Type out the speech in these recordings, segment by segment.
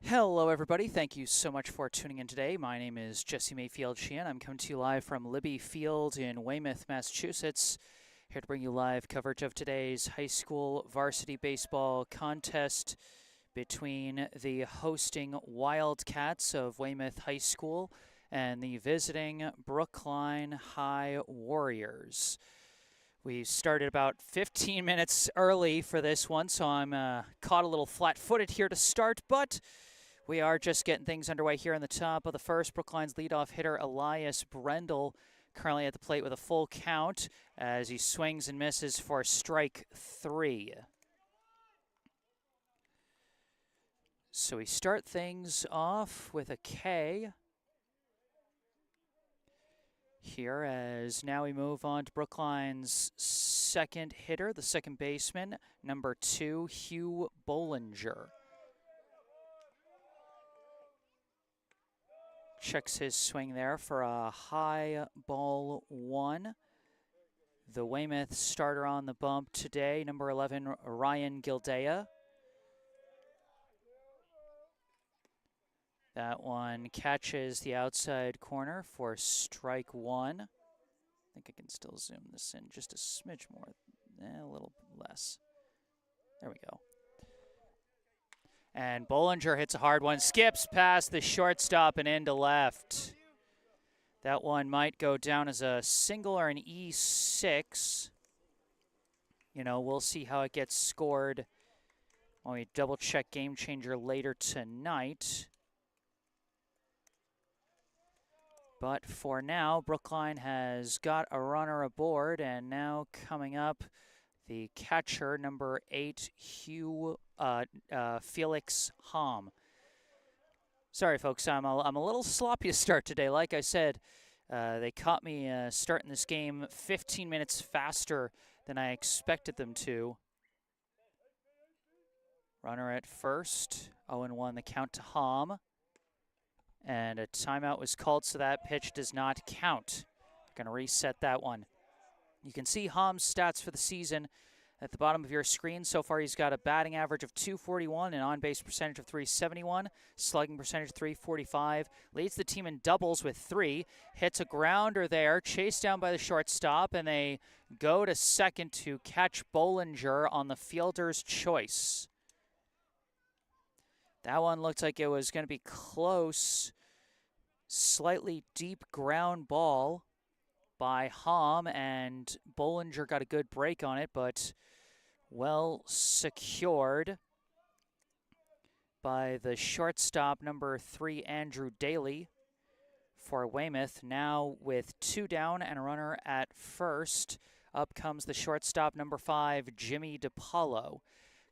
Hello, everybody. Thank you so much for tuning in today. My name is Jesse Mayfield-Sheehan. I'm coming to you live from Libby Field in Weymouth, Massachusetts. Here to bring you live coverage of today's high school varsity baseball contest between the hosting Wildcats of Weymouth High School and the visiting Brookline High Warriors. We started about 15 minutes early for this one, so I'm caught a little flat-footed here to start, but we are just getting things underway here in the top of the first. Brookline's leadoff hitter, Elias Brendel, currently at the plate with a full count as he swings and misses for strike 3. So we start things off with a K here, as now we move on to Brookline's second hitter, the second baseman, number 2, Hugh Bollinger. Checks his swing there for a high ball 1. The Weymouth starter on the bump today, number 11, Ryan Gildea. That one catches the outside corner for strike 1. I think I can still zoom this in just a smidge more, a little less. There we go. And Bollinger hits a hard one, skips past the shortstop and into left. That one might go down as a single or an E6. You know, we'll see how it gets scored when we double check Game Changer later tonight. But for now, Brookline has got a runner aboard, and now coming up, the catcher, number 8, Felix Hom. Sorry, folks, I'm a little sloppy to start today. Like I said, they caught me starting this game 15 minutes faster than I expected them to. Runner at first, 0-1 the count to Hom. And a timeout was called, so that pitch does not count. Going to reset that one. You can see Hom's stats for the season at the bottom of your screen. So far, he's got a batting average of .241, an on-base percentage of .371, slugging percentage .345, leads the team in doubles with 3, hits a grounder there, chased down by the shortstop, and they go to second to catch Bollinger on the fielder's choice. That one looked like it was going to be close. Slightly deep ground ball by Hom, and Bollinger got a good break on it, but well secured by the shortstop, number 3, Andrew Daly, for Weymouth. Now with 2 down and a runner at first, up comes the shortstop, number 5, Jimmy DiPaolo.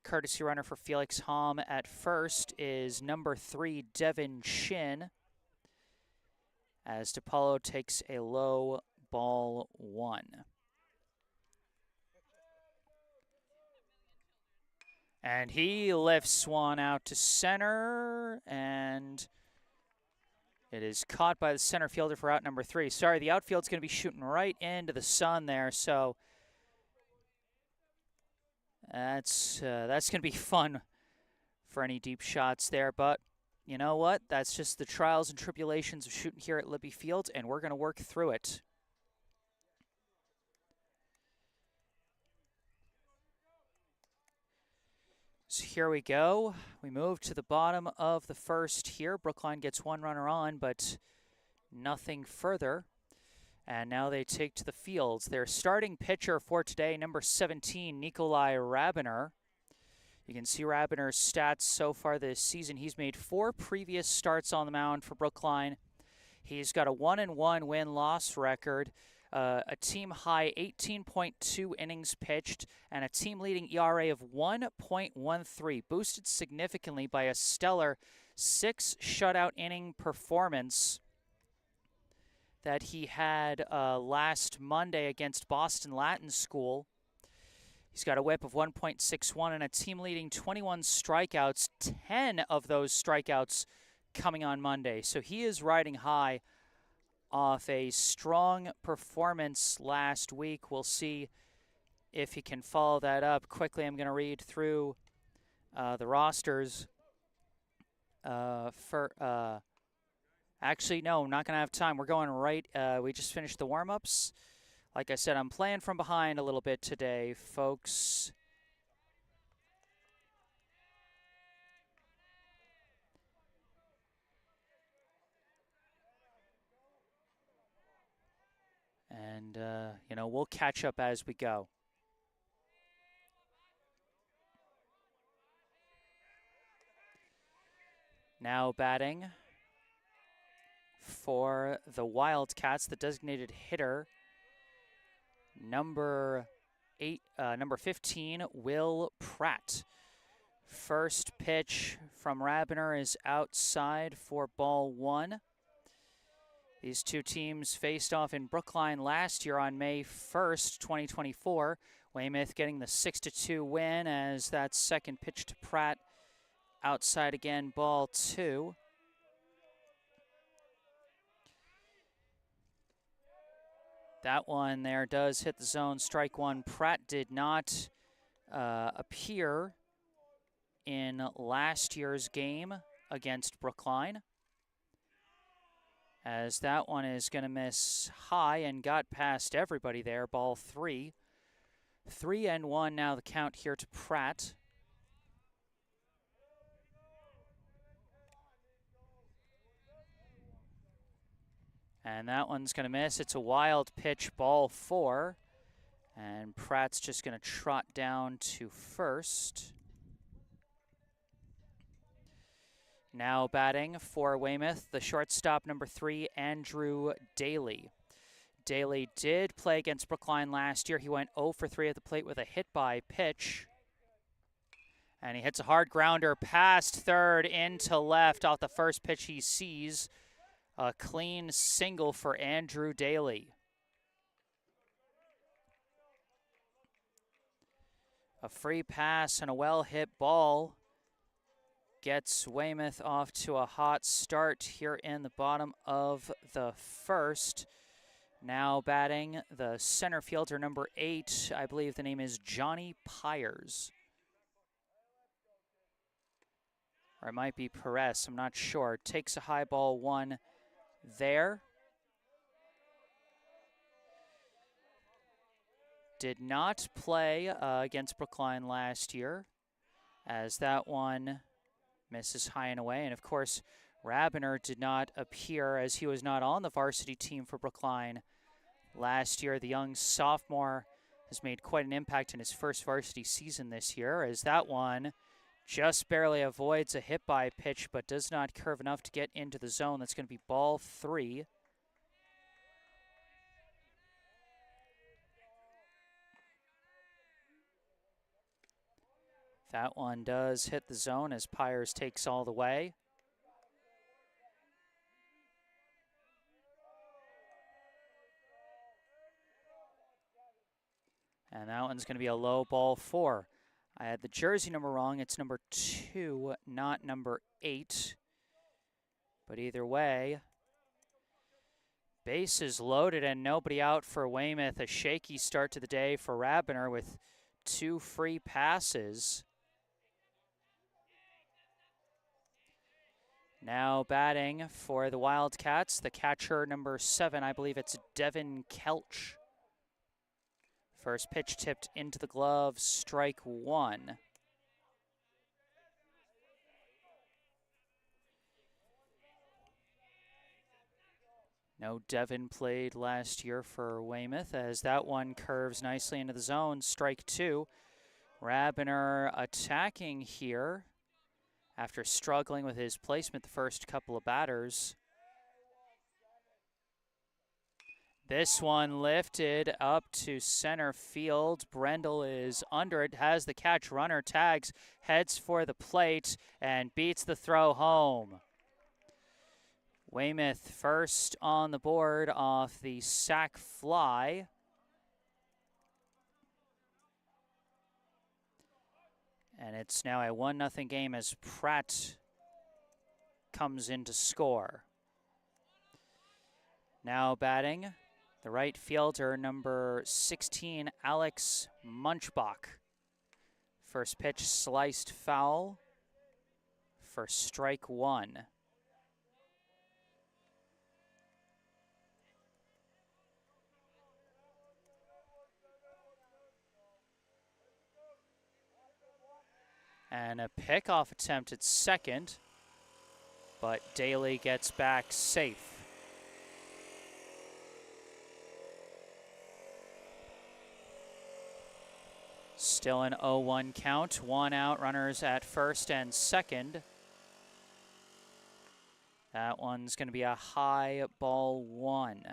Courtesy runner for Felix Hom at first is number 3, Devin Chin, as DiPaolo takes a low ball 1. And he lifts one out to center, and it is caught by the center fielder for out number 3. Sorry, the outfield's going to be shooting right into the sun there, so that's going to be fun for any deep shots there. But you know what? That's just the trials and tribulations of shooting here at Libby Field, and we're going to work through it. So here we go. We move to the bottom of the first here. Brookline gets 1 runner on, but nothing further. And now they take to the fields. Their starting pitcher for today, number 17, Nikolai Rabiner. You can see Rabiner's stats so far this season. He's made 4 previous starts on the mound for Brookline. He's got a 1-1 win-loss record, a team-high 18.2 innings pitched, and a team-leading ERA of 1.13, boosted significantly by a stellar 6 shutout inning performance that he had last Monday against Boston Latin School. He's got a whip of 1.61 and a team-leading 21 strikeouts, 10 of those strikeouts coming on Monday. So he is riding high off a strong performance last week. We'll see if he can follow that up. Quickly, I'm going to read through the rosters Actually, no, not going to have time. We're going right. We just finished the warm-ups. Like I said, I'm playing from behind a little bit today, folks. And, you know, we'll catch up as we go. Now batting for the Wildcats, the designated hitter, number 15, Will Pratt. First pitch from Rabiner is outside for ball 1. These two teams faced off in Brookline last year on May 1st, 2024. Weymouth getting the 6-2 win as that second pitch to Pratt outside again, ball 2. That one there does hit the zone, strike 1. Pratt did not appear in last year's game against Brookline, as that one is going to miss high and got past everybody there, ball 3. 3-1 now the count here to Pratt. And that one's going to miss. It's a wild pitch, ball 4. And Pratt's just going to trot down to first. Now batting for Weymouth, the shortstop, number 3, Andrew Daly. Daly did play against Brookline last year. He went 0 for 3 at the plate with a hit-by pitch. And he hits a hard grounder past third into left off the first pitch he sees. A clean single for Andrew Daly. A free pass and a well-hit ball gets Weymouth off to a hot start here in the bottom of the first. Now batting the center fielder, number 8. I believe the name is Johnny Pyers. Or it might be Perez, I'm not sure. Takes a high ball 1 there. Did not play against Brookline last year, as that one misses high and away. And of course, Rabiner did not appear, as he was not on the varsity team for Brookline last year. The young sophomore has made quite an impact in his first varsity season this year, as that one just barely avoids a hit-by pitch, but does not curve enough to get into the zone. That's going to be ball 3. That one does hit the zone as Pyers takes all the way. And that one's going to be a low, ball 4. I had the jersey number wrong. It's number 2, not number 8. But either way, bases loaded and nobody out for Weymouth. A shaky start to the day for Rabiner with 2 free passes. Now batting for the Wildcats, the catcher, number 7. I believe it's Devin Kelch. First pitch tipped into the glove, strike 1. No Devin played last year for Weymouth, as that one curves nicely into the zone, strike 2. Rabiner attacking here after struggling with his placement the first couple of batters. This one lifted up to center field. Brendel is under it, has the catch, runner tags, heads for the plate, and beats the throw home. Weymouth first on the board off the sac fly. And it's now a 1-0 game as Pratt comes in to score. Now batting, the right fielder, number 16, Alex Munchbach. First pitch sliced foul for strike one. And a pickoff attempt at second, but Daly gets back safe. Still an 0-1 count, one out, runners at first and second. That one's going to be a high ball one.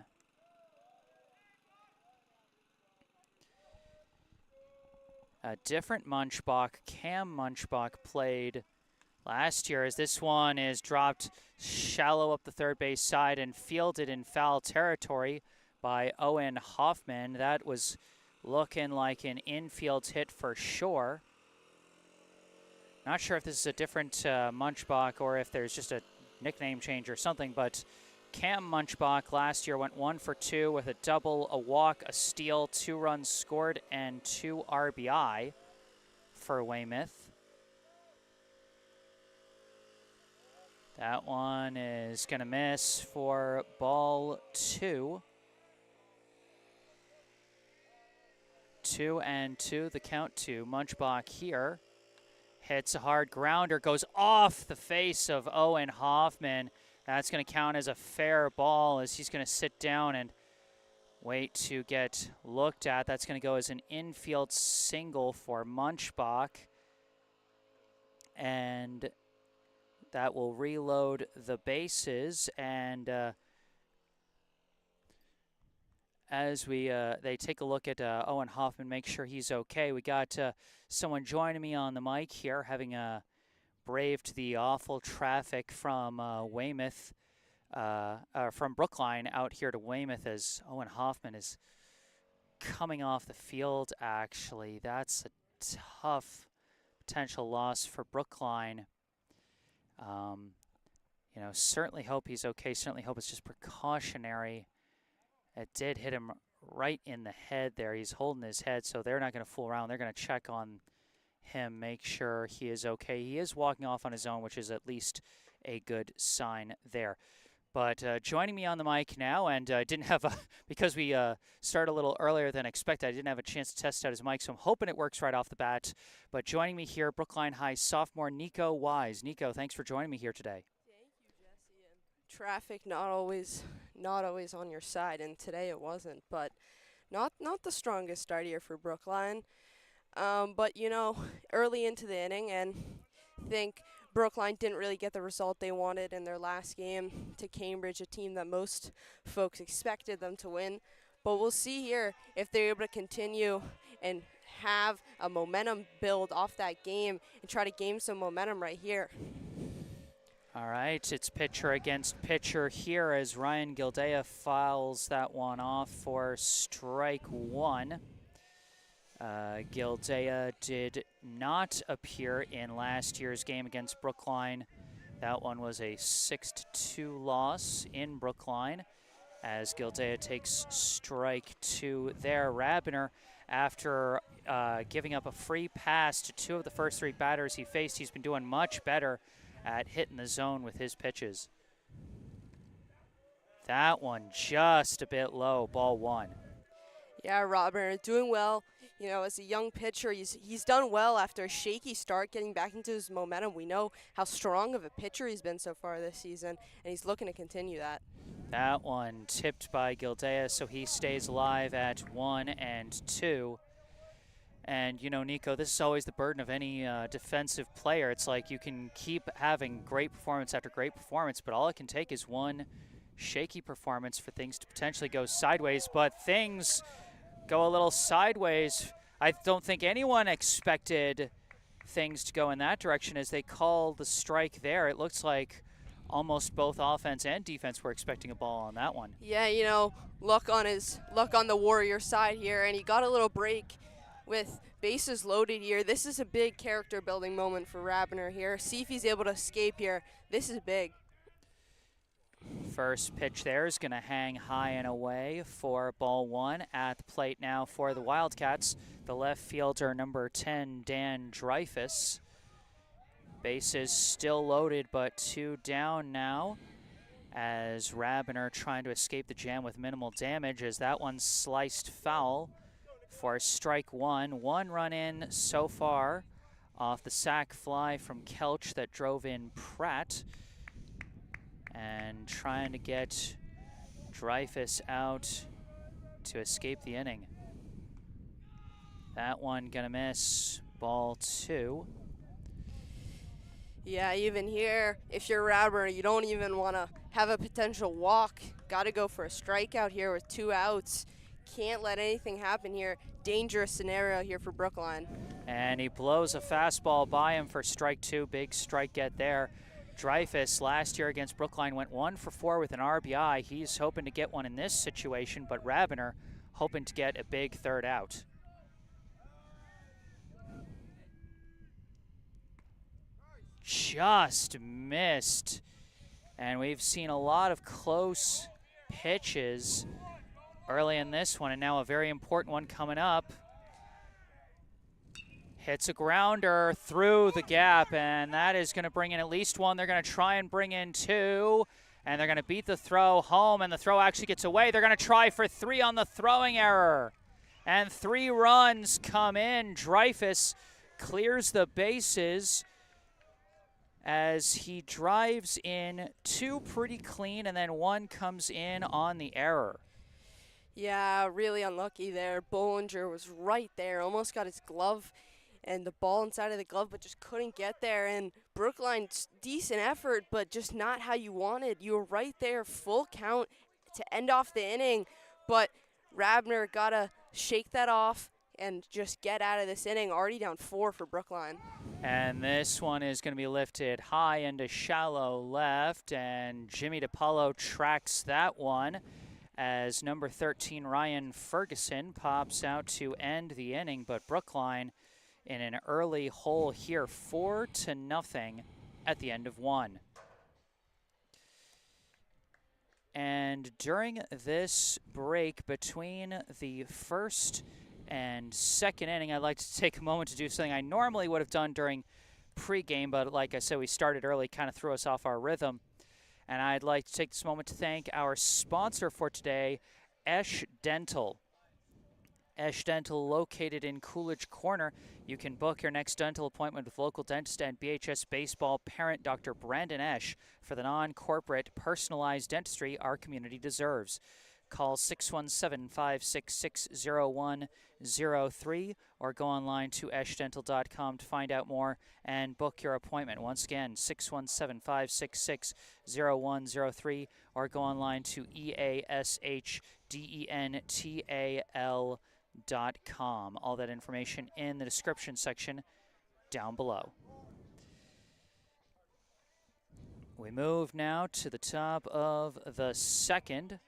A different Munchbach. Cam Munchbach played last year, as this one is dropped shallow up the third base side and fielded in foul territory by Owen Hoffman. That was looking like an infield hit for sure. Not sure if this is a different Munchbach or if there's just a nickname change or something, but Cam Munchbach last year went 1 for 2 with a double, a walk, a steal, 2 runs scored, and 2 RBI for Weymouth. That one is going to miss for ball 2. 2-2, the count to Munchbach here. Hits a hard grounder, goes off the face of Owen Hoffman. That's going to count as a fair ball as he's going to sit down and wait to get looked at. That's going to go as an infield single for Munchbach. And that will reload the bases. And as they take a look at Owen Hoffman, make sure he's okay. We got someone joining me on the mic here, having braved the awful traffic from Weymouth, from Brookline out here to Weymouth, as Owen Hoffman is coming off the field, actually. That's a tough potential loss for Brookline. You know, certainly hope he's okay, certainly hope it's just precautionary. It did hit him right in the head there. He's holding his head, so they're not going to fool around. They're going to check on him, make sure he is okay. He is walking off on his own, which is at least a good sign there. But joining me on the mic now, and I didn't have because we started a little earlier than expected, I didn't have a chance to test out his mic, so I'm hoping it works right off the bat. But joining me here, Brookline High sophomore Nico Wise. Nico, thanks for joining me here today. Thank you, Jesse. And traffic not always on your side, and today it wasn't. But not the strongest start here for Brookline. But you know, early into the inning, and I think Brookline didn't really get the result they wanted in their last game to Cambridge, a team that most folks expected them to win. But we'll see here if they're able to continue and have a momentum build off that game and try to gain some momentum right here. All right, it's pitcher against pitcher here as Ryan Gildea fouls that one off for strike one. Gildea did not appear in last year's game against Brookline. That one was a 6-2 loss in Brookline as Gildea takes strike two there. Rabiner, after giving up a free pass to 2 of the first 3 batters he faced, he's been doing much better at hitting the zone with his pitches. That one just a bit low, ball 1. Yeah, Robert doing well. You know, as a young pitcher, he's done well after a shaky start, getting back into his momentum. We know how strong of a pitcher he's been so far this season, and he's looking to continue that. That one tipped by Gildea, so he stays alive at 1-2. And, you know, Nico, this is always the burden of any defensive player. It's like you can keep having great performance after great performance, but all it can take is one shaky performance for things to potentially go sideways. But things go a little sideways. I don't think anyone expected things to go in that direction as they call the strike there. It looks like almost both offense and defense were expecting a ball on that one. Yeah, you know, luck on the Warrior side here, and he got a little break with bases loaded here. This is a big character building moment for Rabiner here. See if he's able to escape here. This is big. First pitch there is going to hang high and away for ball 1. At the plate now for the Wildcats, the left fielder, number 10, Dan Dreyfus. Bases still loaded, but 2 down now, as Rabiner trying to escape the jam with minimal damage, as that one sliced foul for strike 1. 1 run in so far off the sac fly from Kelch that drove in Pratt, and trying to get Dreyfus out to escape the inning. That one gonna miss, ball 2. Yeah, even here, if you're Rabber, you don't even want to have a potential walk. Got to go for a strikeout here with 2 outs. Can't let anything happen here. Dangerous scenario here for Brookline. And he blows a fastball by him for strike 2. Big strike get there. Dreyfus last year against Brookline went 1 for 4 with an RBI. He's hoping to get one in this situation, but Rabiner hoping to get a big 3rd out. Just missed. And we've seen a lot of close pitches early in this one, and now a very important one coming up. Hits a grounder through the gap, and that is going to bring in at least 1. They're going to try and bring in 2, and they're going to beat the throw home, and the throw actually gets away. They're going to try for 3 on the throwing error, and 3 runs come in. Dreyfus clears the bases as he drives in 2 pretty clean, and then 1 comes in on the error. Yeah, really unlucky there. Bollinger was right there, almost got his glove and the ball inside of the glove, but just couldn't get there. And Brookline's decent effort, but just not how you wanted. You were right there, full count to end off the inning, but Rabner got to shake that off and just get out of this inning. Already down 4 for Brookline. And this one is going to be lifted high into shallow left, and Jimmy DiPaolo tracks that one as number 13 Ryan Ferguson pops out to end the inning. But Brookline in an early hole here, 4-0 at the end of 1. And during this break between the first and second inning, I'd like to take a moment to do something I normally would have done during pregame, but like I said, we started early, kind of threw us off our rhythm. And I'd like to take this moment to thank our sponsor for today, Esch Dental. Esch Dental, located in Coolidge Corner. You can book your next dental appointment with local dentist and BHS baseball parent Dr. Brandon Esch for the non-corporate, personalized dentistry our community deserves. Call 617-566-0103 or go online to eschdental.com to find out more and book your appointment. Once again, 617-566-0103 or go online to eashdental.com. All that information in the description section down below. We move now to the top of the second.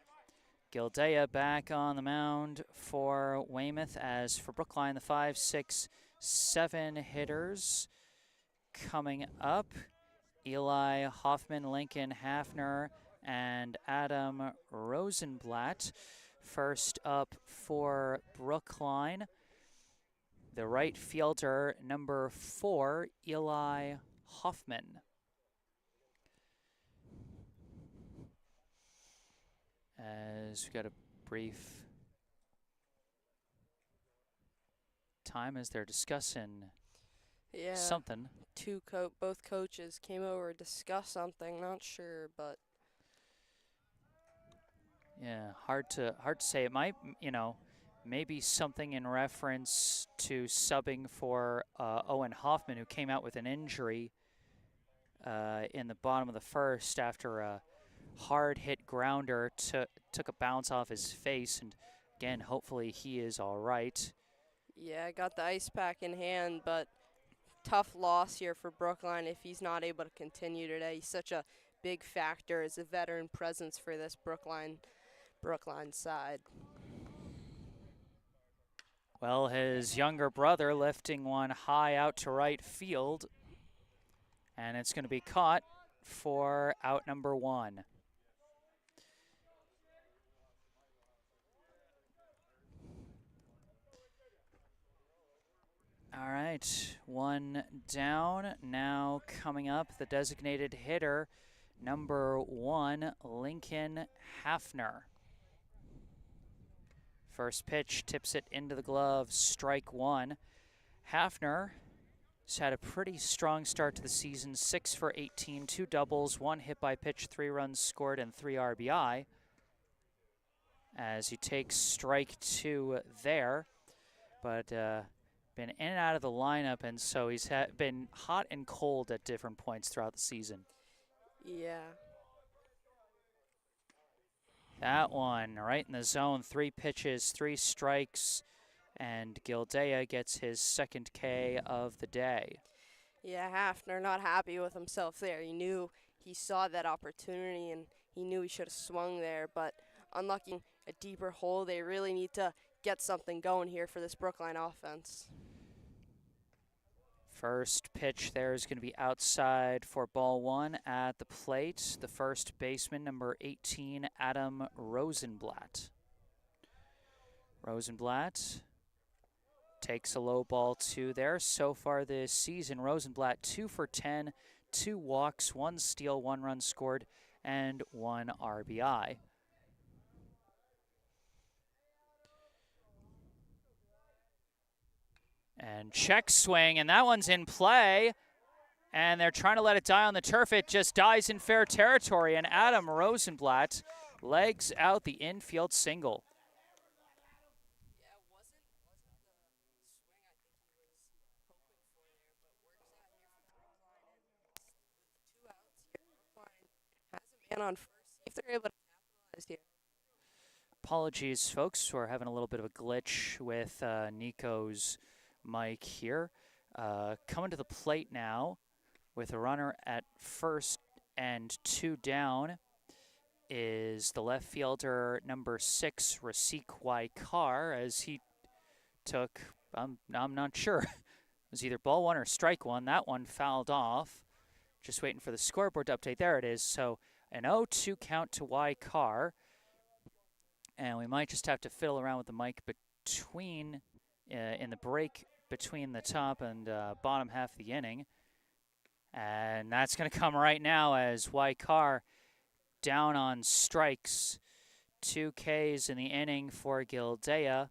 Gildea back on the mound for Weymouth, as for Brookline, the 5, 6, 7 hitters coming up. Eli Hoffman, Lincoln Hafner, and Adam Rosenblatt. First up for Brookline, the right fielder, number 4, Eli Hoffman. As we got a brief time as they're discussing something. Both coaches came over to discuss something. Not sure, but yeah, hard to say. It might, maybe something in reference to subbing for Owen Hoffman, who came out with an injury in the bottom of the first after a hard hit grounder took a bounce off his face, and again, hopefully he is all right. Yeah, got the ice pack in hand, but tough loss here for Brookline if he's not able to continue today. He's such a big factor as a veteran presence for this Brookline side. Well, his younger brother lifting one high out to right field, and it's going to be caught for out number 1. All right, one down. Now coming up, the designated hitter, number 1, Lincoln Hafner. First pitch tips it into the glove, strike one. Hafner has had a pretty strong start to the season, 6 for 18, 2 doubles, 1 hit by pitch, 3 runs scored, and 3 RBI. As he takes strike 2 there, but been in and out of the lineup, and so he's been hot and cold at different points throughout the season. Yeah. That one right in the zone, 3 pitches, 3 strikes, and Gildea gets his second K of the day. Yeah, Hafner not happy with himself there. He saw that opportunity and he knew he should have swung there, but unlucky a deeper hole. They really need to get something going here for this Brookline offense. First pitch there is going to be outside for ball 1 at the plate. The first baseman, number 18, Adam Rosenblatt. Rosenblatt takes a low ball 2 there. So far this season, Rosenblatt 2 for 10, 2 walks, 1 steal, 1 run scored, and 1 RBI. And check swing, and that one's in play. And they're trying to let it die on the turf. It just dies in fair territory, and Adam Rosenblatt legs out the infield single. Man on first, see if they're able to capitalize here. Apologies, folks. We're having a little bit of a glitch with Nico's mic here. Coming to the plate now with a runner at first and 2 down is the left fielder, number 6, Rasik Waikar, as he took, I'm not sure, it was either ball 1 or strike 1. That one fouled off. Just waiting for the scoreboard to update. There it is. So an 0-2 count to Waikar. And we might just have to fiddle around with the mic between, in the break between the top and bottom half of the inning. And that's going to come right now as Waikar down on strikes. 2 Ks in the inning for Gildea.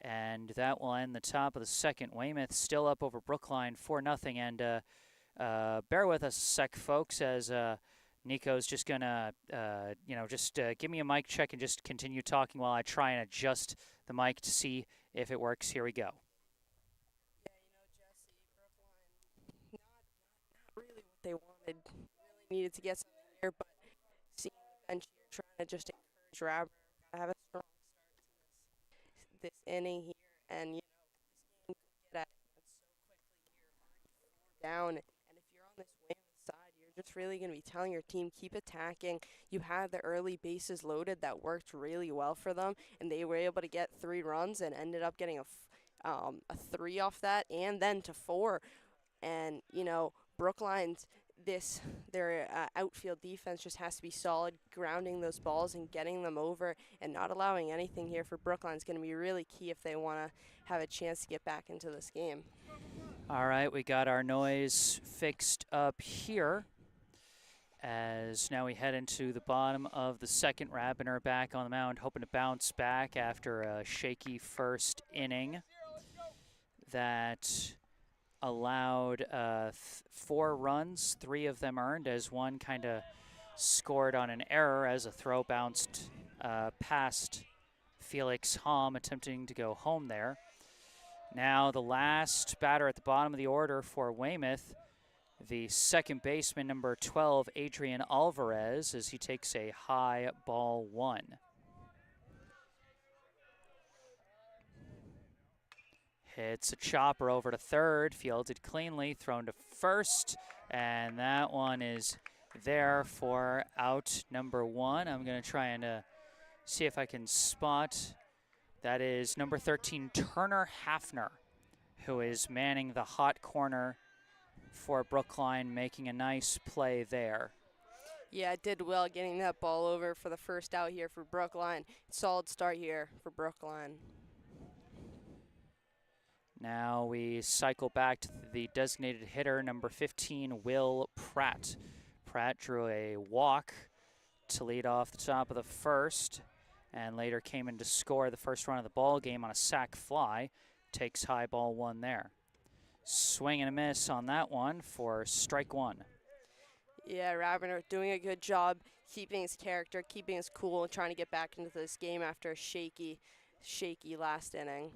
And that will end the top of the second. Weymouth still up over Brookline 4-0. And bear with us a sec, folks, as Nico's just going to, give me a mic check and just continue talking while I try and adjust the mic to see if it works. Here we go. Yeah, Jesse, Brookline, not really what they wanted. Really needed to get something here, but seeing the bench here trying to just encourage Robert to have a strong start to this inning here, and this game could get at so quickly here, down. And if you're on this Weymouth side, you're just really going to be telling your team, keep attacking. You had the early bases loaded that worked really well for them, and they were able to get 3 runs and ended up getting a 3 off that, and then to 4. And Brookline's their outfield defense just has to be solid, grounding those balls and getting them over, and not allowing anything here for Brookline is going to be really key if they want to have a chance to get back into this game. All right, we got our noise fixed up here. As now we head into the bottom of the second. Rabiner back on the mound, hoping to bounce back after a shaky first inning that allowed 4 runs, 3 of them earned, as one kind of scored on an error as a throw bounced past Felix Hom, attempting to go home there. Now the last batter at the bottom of the order for Weymouth, the second baseman, number 12, Adrian Alvarez, as he takes a high ball 1. Hits a chopper over to third, fielded cleanly, thrown to first, and that one is there for out number 1. I'm going to try and see if I can spot. That is number 13, Turner Hafner, who is manning the hot corner for Brookline, making a nice play there. Yeah, it did well getting that ball over for the first out here for Brookline. Solid start here for Brookline. Now we cycle back to the designated hitter, number 15, Will Pratt. Pratt drew a walk to lead off the top of the first, and later came in to score the first run of the ball game on a sac fly. Takes high ball one there. Swing and a miss on that one for strike one. Yeah, Rabiner doing a good job keeping his character, keeping his cool, and trying to get back into this game after a shaky last inning.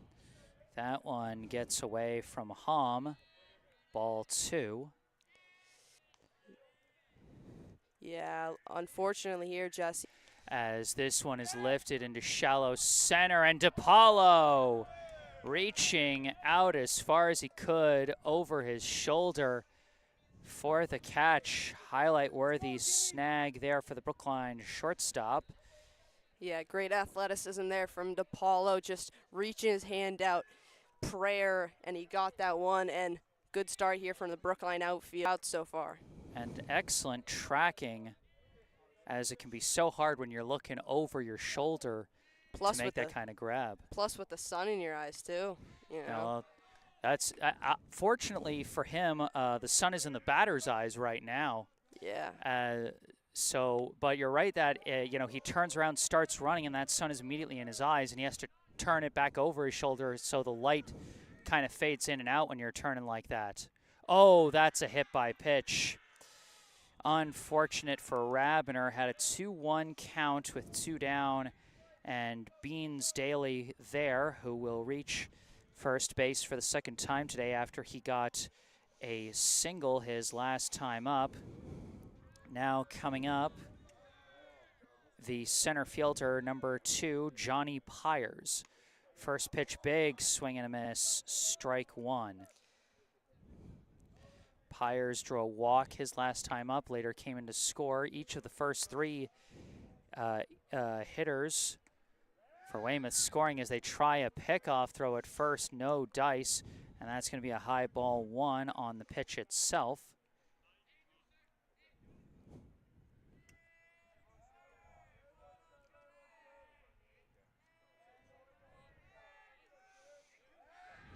That one gets away from Hom. Ball two. Yeah, unfortunately here, Jesse. As this one is lifted into shallow center, and DePaulo reaching out as far as he could over his shoulder for the catch. Highlight-worthy snag there for the Brookline shortstop. Yeah, great athleticism there from DePaulo, just reaching his hand out, prayer, and he got that one, and good start here from the Brookline outfield out so far. And excellent tracking, as it can be so hard when you're looking over your shoulder to make that kind of grab. Plus with the sun in your eyes, too. You know. That's fortunately for him, the sun is in the batter's eyes right now. Yeah. But you're right that he turns around, starts running, and that sun is immediately in his eyes, and he has to turn it back over his shoulder so the light kind of fades in and out when you're turning like that. Oh, that's a hit by pitch. Unfortunate for Rabiner. Had a 2-1 count with two down, and Beans Daly there, who will reach first base for the second time today after he got a single his last time up. Now coming up, the center fielder, number 2, Johnny Pyers. First pitch big, swing and a miss, strike one. Pyers drew a walk his last time up, later came in to score. Each of the first three hitters for Weymouth scoring as they try a pickoff throw at first, no dice, and that's going to be a high ball one on the pitch itself.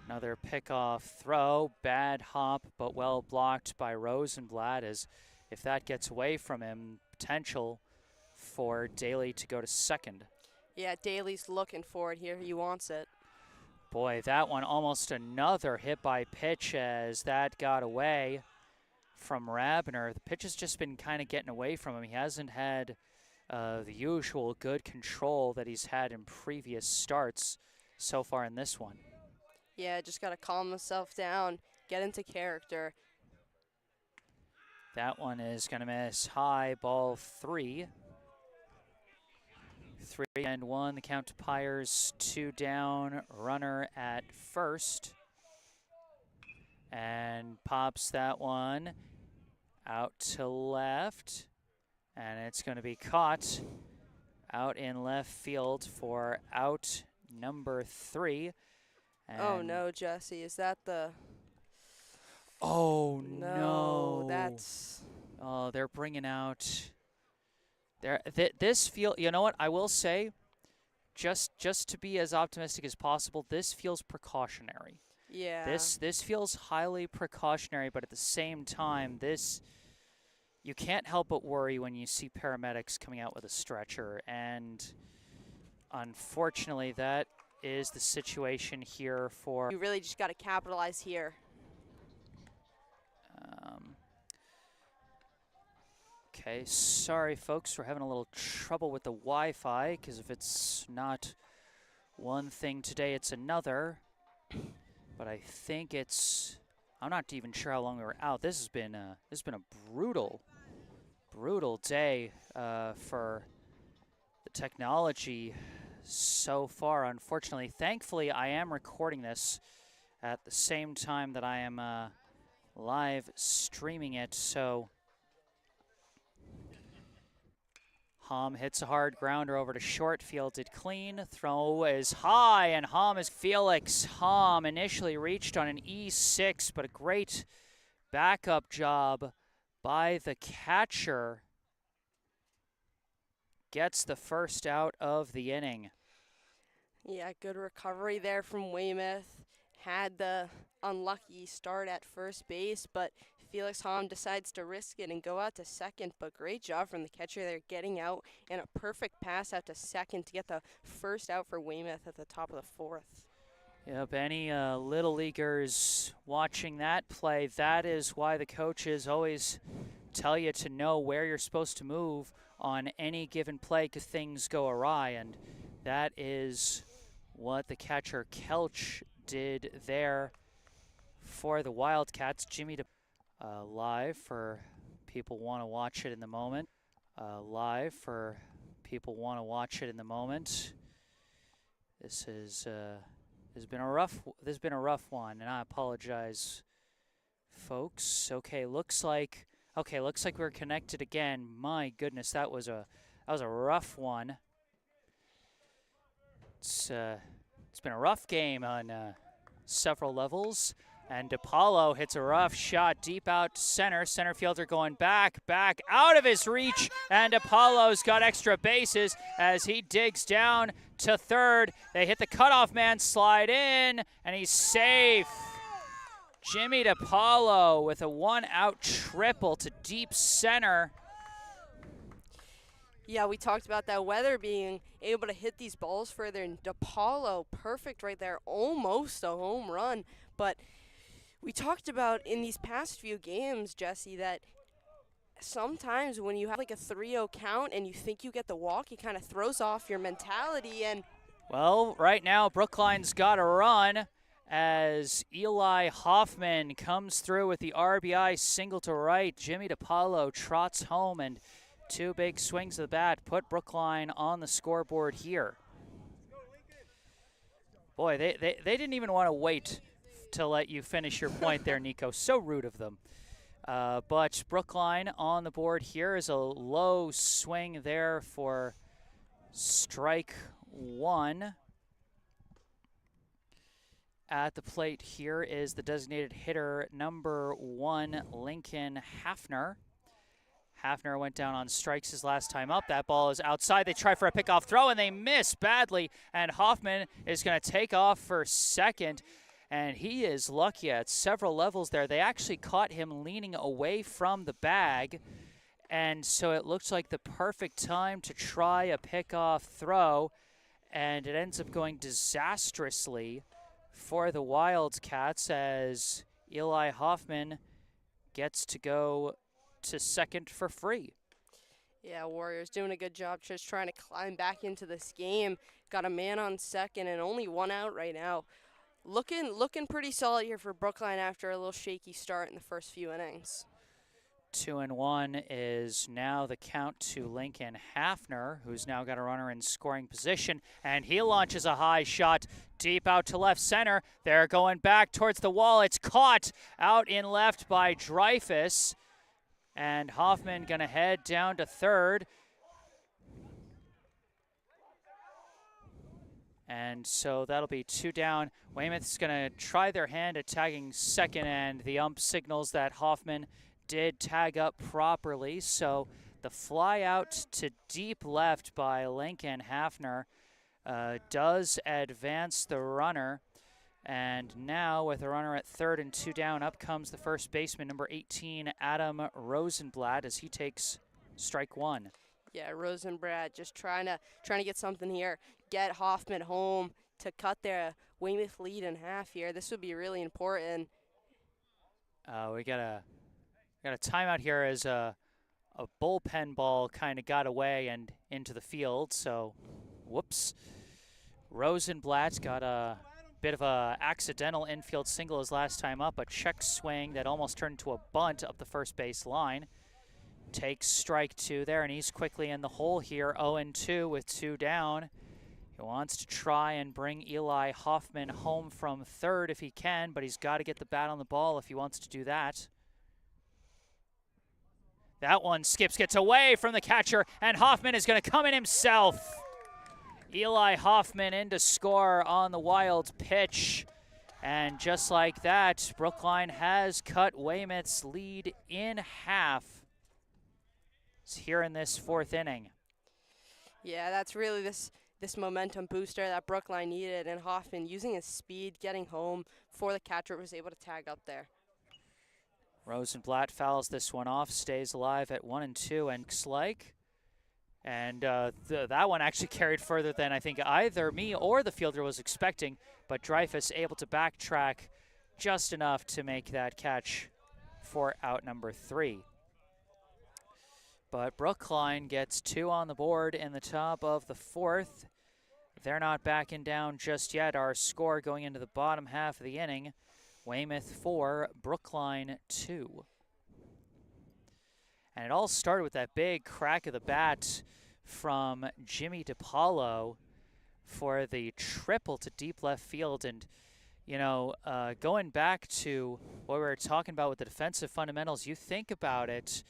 Another pickoff throw, bad hop, but well blocked by Rosenblatt, as if that gets away from him, potential for Daly to go to second. Yeah, Daly's looking for it here. He wants it. Boy, that one almost another hit by pitch as that got away from Rabiner. The pitch has just been kind of getting away from him. He hasn't had the usual good control that he's had in previous starts so far in this one. Yeah, just got to calm himself down, get into character. That one is going to miss high, ball three. 3-1, the count to Pyers, two down, runner at first. And pops that one out to left. And it's going to be caught out in left field for out number 3. And oh no, Jesse, is that the... Oh no. That's... Oh, they're bringing out... This field, you know what, I will say, just to be as optimistic as possible, this feels precautionary. Yeah. This feels highly precautionary, but at the same time, you can't help but worry when you see paramedics coming out with a stretcher, and unfortunately, that is the situation here for... You really just got to capitalize here. Okay, sorry folks, we're having a little trouble with the Wi-Fi, because if it's not one thing today, it's another. But I think I'm not even sure how long we were out. This has been a brutal day for the technology so far, unfortunately. Thankfully, I am recording this at the same time that I am live streaming it, so... Hom hits a hard grounder over to short, fielded clean. Throw is high, and Hom is Felix. Hom initially reached on an E6, but a great backup job by the catcher. Gets the first out of the inning. Yeah, good recovery there from Weymouth. had the unlucky start at first base, but Felix Hom decides to risk it and go out to second. But great job from the catcher there, getting out, and a perfect pass out to second to get the first out for Weymouth at the top of the fourth. Yep, any Little Leaguers watching that play, that is why the coaches always tell you to know where you're supposed to move on any given play because things go awry, and that is what the catcher Kelch did there for the Wildcats. Jimmy live for people want to watch it in the moment. Live for people want to watch it in the moment. This is this has been a rough one, and I apologize, folks. Okay, looks like we're connected again. My goodness, that was a rough one. It's been a rough game on several levels. And DePaulo hits a rough shot deep out to center. Center fielder going back out of his reach. And DePaulo's got extra bases as he digs down to third. They hit the cutoff man, slide in, and he's safe. Jimmy DePaulo with a one-out triple to deep center. Yeah, we talked about that weather being able to hit these balls further, and DePaulo, perfect right there, almost a home run. But we talked about in these past few games, Jesse, that sometimes when you have like a 3-0 count and you think you get the walk, it kind of throws off your mentality. And well, right now Brookline's got a run as Eli Hoffman comes through with the RBI single to right. Jimmy DePaulo trots home, and two big swings of the bat put Brookline on the scoreboard here. Boy, they didn't even want to wait to let you finish your point there, Nico. So rude of them. But Brookline on the board here is a low swing there for strike one. At the plate here is the designated hitter, number 1, Lincoln Hafner. Hafner went down on strikes his last time up. That ball is outside. They try for a pickoff throw, and they miss badly. And Hoffman is going to take off for second. And he is lucky at several levels there. They actually caught him leaning away from the bag. And so it looks like the perfect time to try a pickoff throw. And it ends up going disastrously for the Wildcats as Eli Hoffman gets to go to second for free. yeah, Warriors doing a good job just trying to climb back into this game. Got a man on second and only one out right now. Looking pretty solid here for Brookline after a little shaky start in the first few innings. 2-1 is now the count to Lincoln Hafner, who's now got a runner in scoring position, and he launches a high shot deep out to left center. They're going back towards the wall. It's caught out in left by Dreyfus, and Hoffman gonna head down to third. And so that'll be 2 down. Weymouth's going to try their hand at tagging second, and the ump signals that Hoffman did tag up properly. So the fly out to deep left by Lincoln Hafner does advance the runner. And now with a runner at third and 2 down, up comes the first baseman, number 18, Adam Rosenblatt, as he takes strike one. Yeah, Rosenblatt just trying to get something here. Get Hoffman home to cut their Weymouth lead in half here. This would be really important. We got a timeout here as a bullpen ball kind of got away and into the field. So, whoops. Rosenblatt's got a bit of a accidental infield single his last time up, a check swing that almost turned into a bunt up the first base line. Takes strike 2 there, and he's quickly in the hole here, 0-2 with 2 down. He wants to try and bring Eli Hoffman home from third if he can, but he's got to get the bat on the ball if he wants to do that. That one gets away from the catcher, and Hoffman is going to come in himself. Eli Hoffman in to score on the wild pitch. And just like that, Brookline has cut Weymouth's lead in half here in this 4th inning. Yeah, that's really this this momentum booster that Brookline needed, and Hoffman using his speed, getting home before the catcher was able to tag up there. Rosenblatt fouls this one off, stays alive at 1-2, and looks like. And that one actually carried further than I think either me or the fielder was expecting, but Dreyfus able to backtrack just enough to make that catch for out number 3. But Brookline gets 2 on the board in the top of the 4th. They're not backing down just yet. Our score going into the bottom half of the inning, Weymouth 4, Brookline 2. And it all started with that big crack of the bat from Jimmy DiPaolo for the triple to deep left field. And, you know, going back to what we were talking about with the defensive fundamentals, you think about it,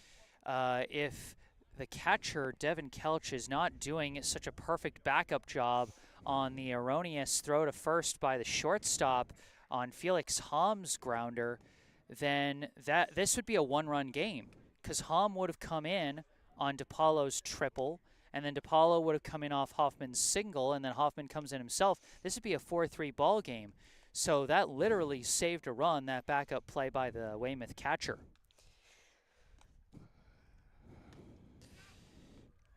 if the catcher, Devin Kelch, is not doing such a perfect backup job on the erroneous throw to first by the shortstop on Felix Ham's grounder, then this would be a one-run game, because Ham would have come in on DiPaolo's triple, and then DiPaolo would have come in off Hoffman's single, and then Hoffman comes in himself. This would be a 4-3 ball game. So that literally saved a run, that backup play by the Weymouth catcher.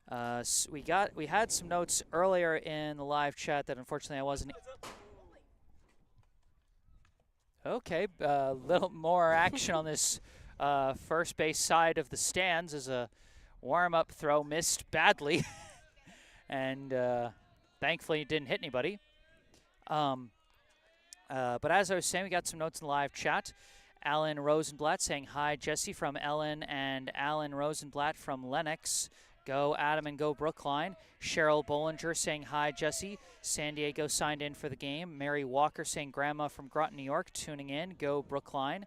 So we had some notes earlier in the live chat that unfortunately I wasn't. Okay, a little more action on this first base side of the stands as a warm-up throw missed badly, and thankfully it didn't hit anybody. But as I was saying, we got some notes in the live chat. Alan Rosenblatt saying hi, Jesse, from Ellen, and Alan Rosenblatt from Lennox. Go Adam and go Brookline. Cheryl Bollinger saying hi, Jesse. San Diego signed in for the game. Mary Walker saying grandma from Groton, New York, tuning in. Go Brookline.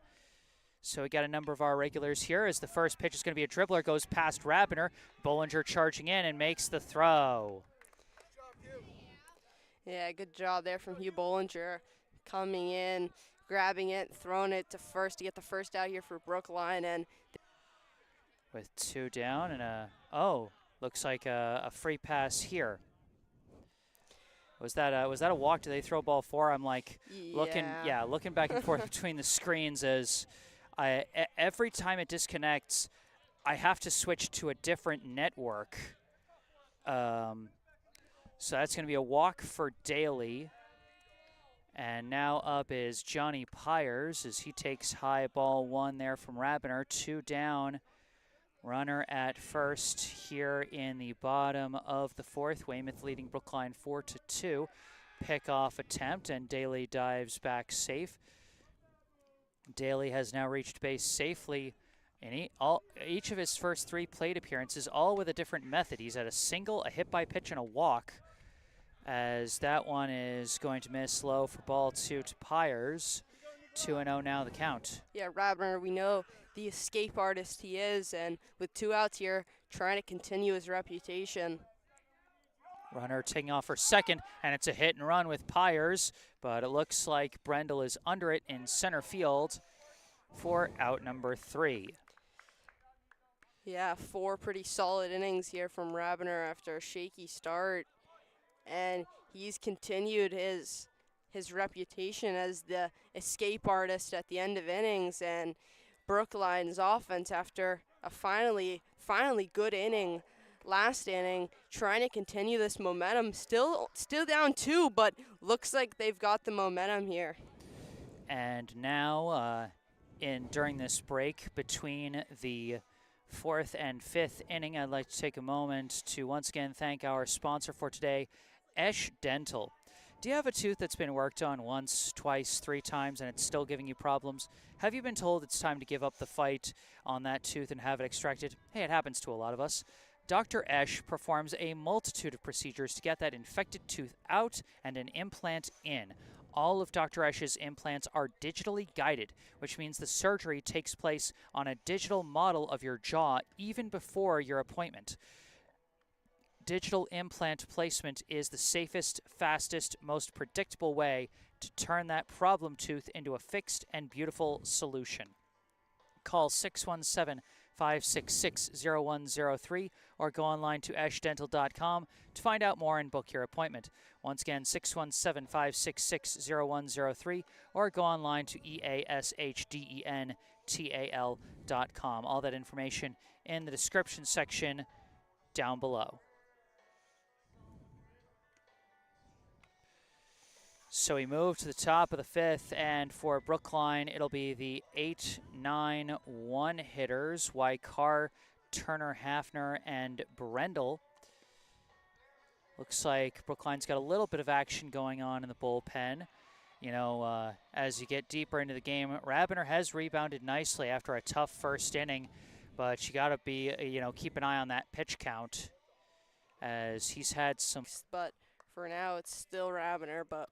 So we got a number of our regulars here as the first pitch is going to be a dribbler, goes past Rabiner. Bollinger charging in and makes the throw. Yeah, good job there from Hugh Bollinger, coming in, grabbing it, throwing it to first to get the first out here for Brookline. And with 2 down and looks like a free pass here. Was that a walk? Did they throw ball 4? I'm like looking back and forth between the screens as every time it disconnects, I have to switch to a different network. So that's going to be a walk for Daly. And now up is Johnny Pyers as he takes high ball 1 there from Rabiner. 2 down. Runner at first here in the bottom of the 4th. Weymouth leading Brookline 4-2. Pickoff attempt, and Daly dives back safe. Daly has now reached base safely in each of his first 3 plate appearances, all with a different method. He's at a single, a hit by pitch, and a walk, as that one is going to miss low for ball 2 to Pyers. 2-0 now the count. Yeah, Rabiner, we know the escape artist he is, and with 2 outs here, trying to continue his reputation. Runner taking off for second, and it's a hit and run with Pyers, but it looks like Brendel is under it in center field for out number 3. Yeah, 4 pretty solid innings here from Rabiner after a shaky start, and he's continued his reputation as the escape artist at the end of innings. And Brookline's offense, after a finally good inning last inning, trying to continue this momentum, still down 2, but looks like they've got the momentum here. And now during this break between the 4th and 5th inning, I'd like to take a moment to once again thank our sponsor for today, Esch Dental. Do you have a tooth that's been worked on once, twice, 3 times, and it's still giving you problems? Have you been told it's time to give up the fight on that tooth and have it extracted? Hey, it happens to a lot of us. Dr. Esch performs a multitude of procedures to get that infected tooth out and an implant in. All of Dr. Esch's implants are digitally guided, which means the surgery takes place on a digital model of your jaw even before your appointment. Digital implant placement is the safest, fastest, most predictable way to turn that problem tooth into a fixed and beautiful solution. Call 617-566-0103 or go online to eshdental.com to find out more and book your appointment. Once again, 617-566-0103 or go online to eashdental.com. All that information in the description section down below. So we move to the top of the fifth, and for Brookline, it'll be the 8-9-1 hitters, Wykar, Turner, Hafner, and Brendel. Looks like Brookline's got a little bit of action going on in the bullpen. You know, as you get deeper into the game, Rabiner has rebounded nicely after a tough first inning, but you got to be, keep an eye on that pitch count as he's had some. But for now, it's still Rabiner, but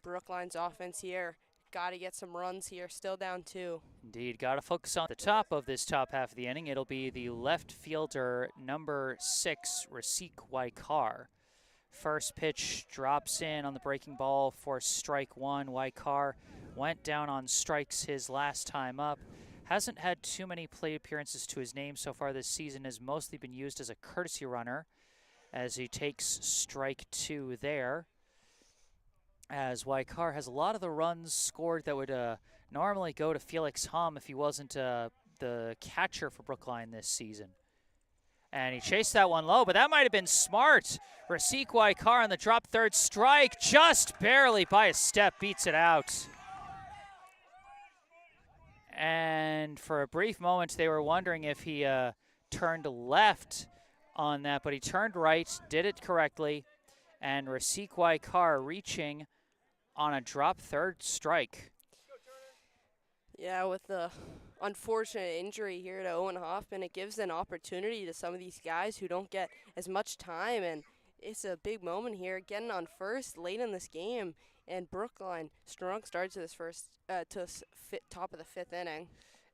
Brookline's offense here. Got to get some runs here. Still down 2. Indeed, got to focus on the top of this top half of the inning. It'll be the left fielder, number 6, Rasik Wykar. First pitch drops in on the breaking ball for strike 1. Wykar went down on strikes his last time up. Hasn't had too many plate appearances to his name so far this season. Has mostly been used as a courtesy runner as he takes strike 2 there. As Wykar has a lot of the runs scored that would normally go to Felix Hum if he wasn't the catcher for Brookline this season. And he chased that one low, but that might have been smart. Rasik Wykar on the drop third strike, just barely by a step, beats it out. And for a brief moment, they were wondering if he turned left on that, but he turned right, did it correctly. And Rasik Wykar reaching on a drop third strike. Yeah, with the unfortunate injury here to Owen Hoffman, it gives an opportunity to some of these guys who don't get as much time, and it's a big moment here, getting on first late in this game. And Brookline, strong start to this top of the 5th inning.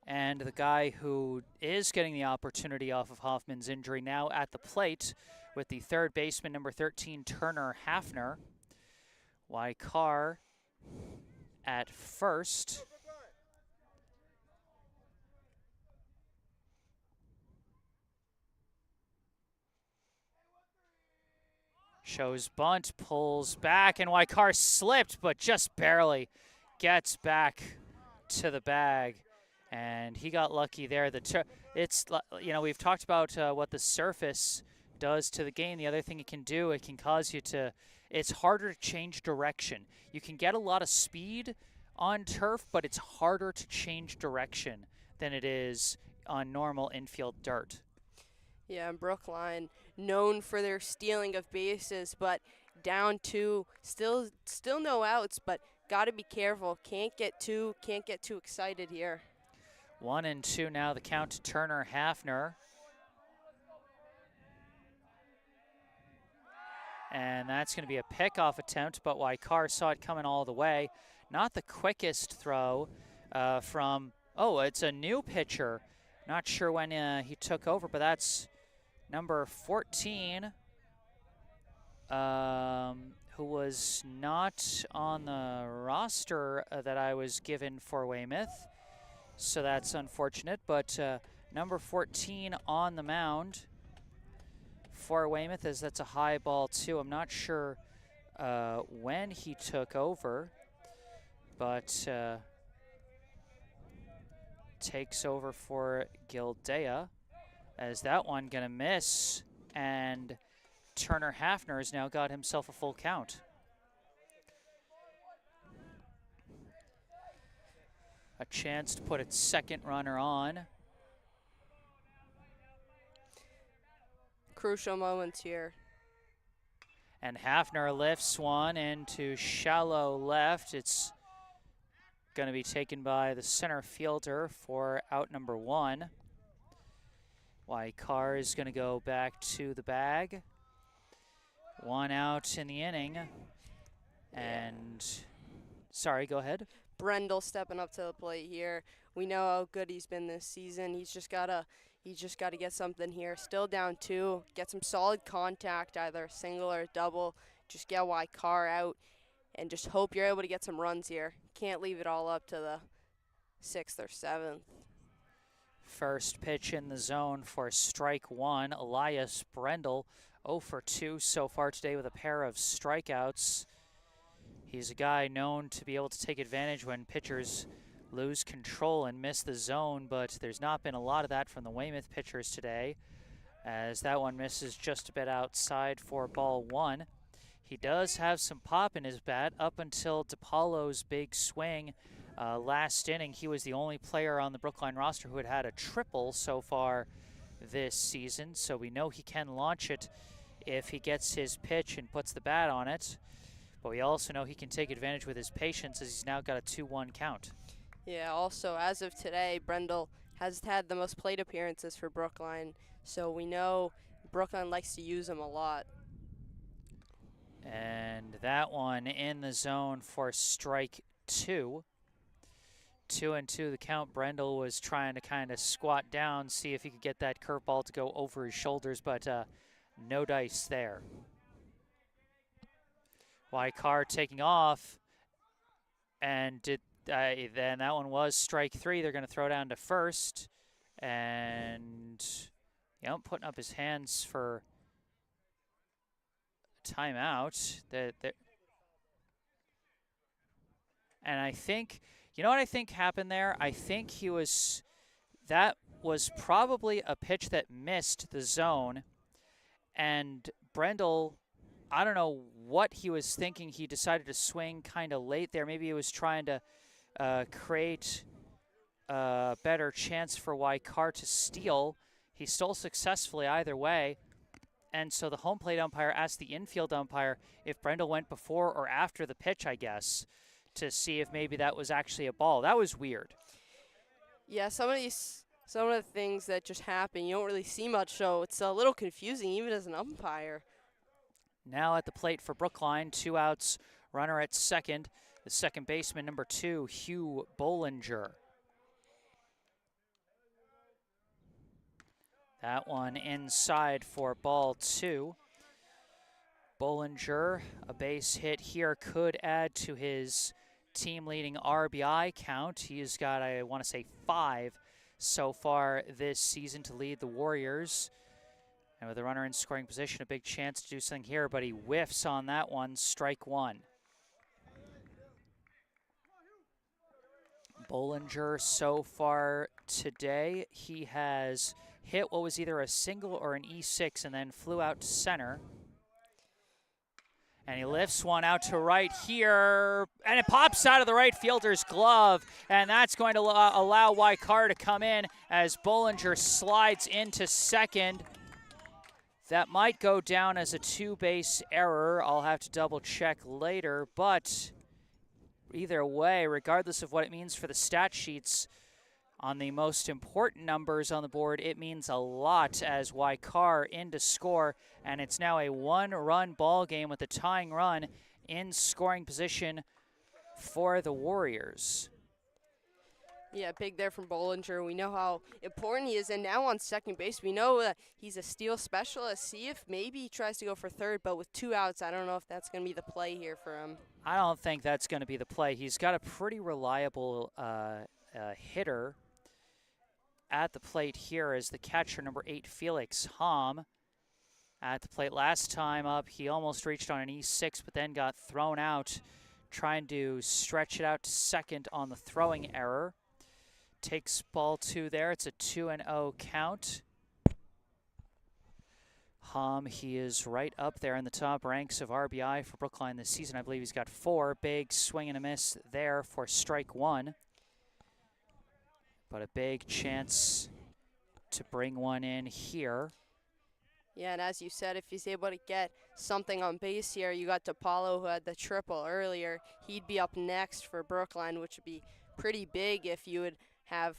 And the guy who is getting the opportunity off of Hoffman's injury now at the plate with the third baseman, number 13, Turner Hafner. Wykar at first. Shows bunt, pulls back, and Wykar slipped, but just barely gets back to the bag. And he got lucky there. We've talked about what the surface does to the game. The other thing it can do, it can cause you to, it's harder to change direction. You can get a lot of speed on turf, but it's harder to change direction than it is on normal infield dirt. Yeah, and Brookline, known for their stealing of bases, but down 2, still no outs, but got to be careful. Can't get too excited here. 1-2 now, the count to Turner Hafner. And that's going to be a pickoff attempt, but Wykar saw it coming all the way. Not the quickest throw it's a new pitcher. Not sure when he took over, but that's number 14, who was not on the roster that I was given for Weymouth. So that's unfortunate, but number 14 on the mound for Weymouth, as that's a high ball too. I'm not sure when he took over, but takes over for Gildea, as that one gonna miss, and Turner Hafner has now got himself a full count. A chance to put its second runner on. Crucial moments here. And Hafner lifts one into shallow left. It's going to be taken by the center fielder for out number 1. Wykar is going to go back to the bag. 1 out in the inning. And, sorry, go ahead. Brendel stepping up to the plate here. We know how good he's been this season. He's just gotta get something here. Still down 2. Get some solid contact, either a single or a double. Just get Wykar out and just hope you're able to get some runs here. Can't leave it all up to the 6th or 7th. First pitch in the zone for strike one. Elias Brendel, 0 for 2 so far today with a pair of strikeouts. He's a guy known to be able to take advantage when pitchers lose control and miss the zone, but there's not been a lot of that from the Weymouth pitchers today, as that one misses just a bit outside for ball one. He does have some pop in his bat up until DePaulo's big swing last inning. He was the only player on the Brookline roster who had had a triple so far this season, so we know he can launch it if he gets his pitch and puts the bat on it. But we also know he can take advantage with his patience, as he's now got a 2-1 count. Yeah, also, as of today, Brendel has had the most plate appearances for Brookline, so we know Brookline likes to use him a lot. And that one in the zone for strike two. 2-2 the count. Brendel was trying to kind of squat down, see if he could get that curveball to go over his shoulders, but no dice there. Weikar taking off, and then that one was strike three. They're going to throw down to first, and putting up his hands for timeout. And I think, you know what I think happened there? I think that was probably a pitch that missed the zone, and Brendel, I don't know what he was thinking. He decided to swing kind of late there. Maybe he was trying to create a better chance for Weikar to steal. He stole successfully either way. And so the home plate umpire asked the infield umpire if Brendel went before or after the pitch, I guess, to see if maybe that was actually a ball. That was weird. Yeah, some of the things that just happen, you don't really see much, so it's a little confusing even as an umpire. Now at the plate for Brookline, 2 outs, runner at second. The second baseman, number 2, Hugh Bollinger. That one inside for ball 2. Bollinger, a base hit here, could add to his team-leading RBI count. He's got, I want to say, 5 so far this season to lead the Warriors. And with a runner in scoring position, a big chance to do something here, but he whiffs on that one, strike one. Bollinger so far today, he has hit what was either a single or an E6 and then flew out to center. And he lifts one out to right here, and it pops out of the right fielder's glove, and that's going to allow Weikar to come in as Bollinger slides into second. That might go down as a 2-base error. I'll have to double check later, but either way, regardless of what it means for the stat sheets, on the most important numbers on the board, it means a lot as Weikar in to score, and it's now a 1-run ball game with a tying run in scoring position for the Warriors. Yeah, big there from Bollinger. We know how important he is, and now on second base, we know he's a steal specialist. See if maybe he tries to go for third, but with 2 outs, I don't know if that's going to be the play here for him. I don't think that's going to be the play. He's got a pretty reliable hitter at the plate here as the catcher, number 8, Felix Hom. At the plate last time up, he almost reached on an E6, but then got thrown out, trying to stretch it out to second on the throwing error. Takes ball 2 there. It's a 2-0 count. Hom, he is right up there in the top ranks of RBI for Brookline this season. I believe he's got 4. Big swing and a miss there for strike one. But a big chance to bring one in here. Yeah, and as you said, if he's able to get something on base here, you got DePaulo who had the triple earlier. He'd be up next for Brookline, which would be pretty big if you would have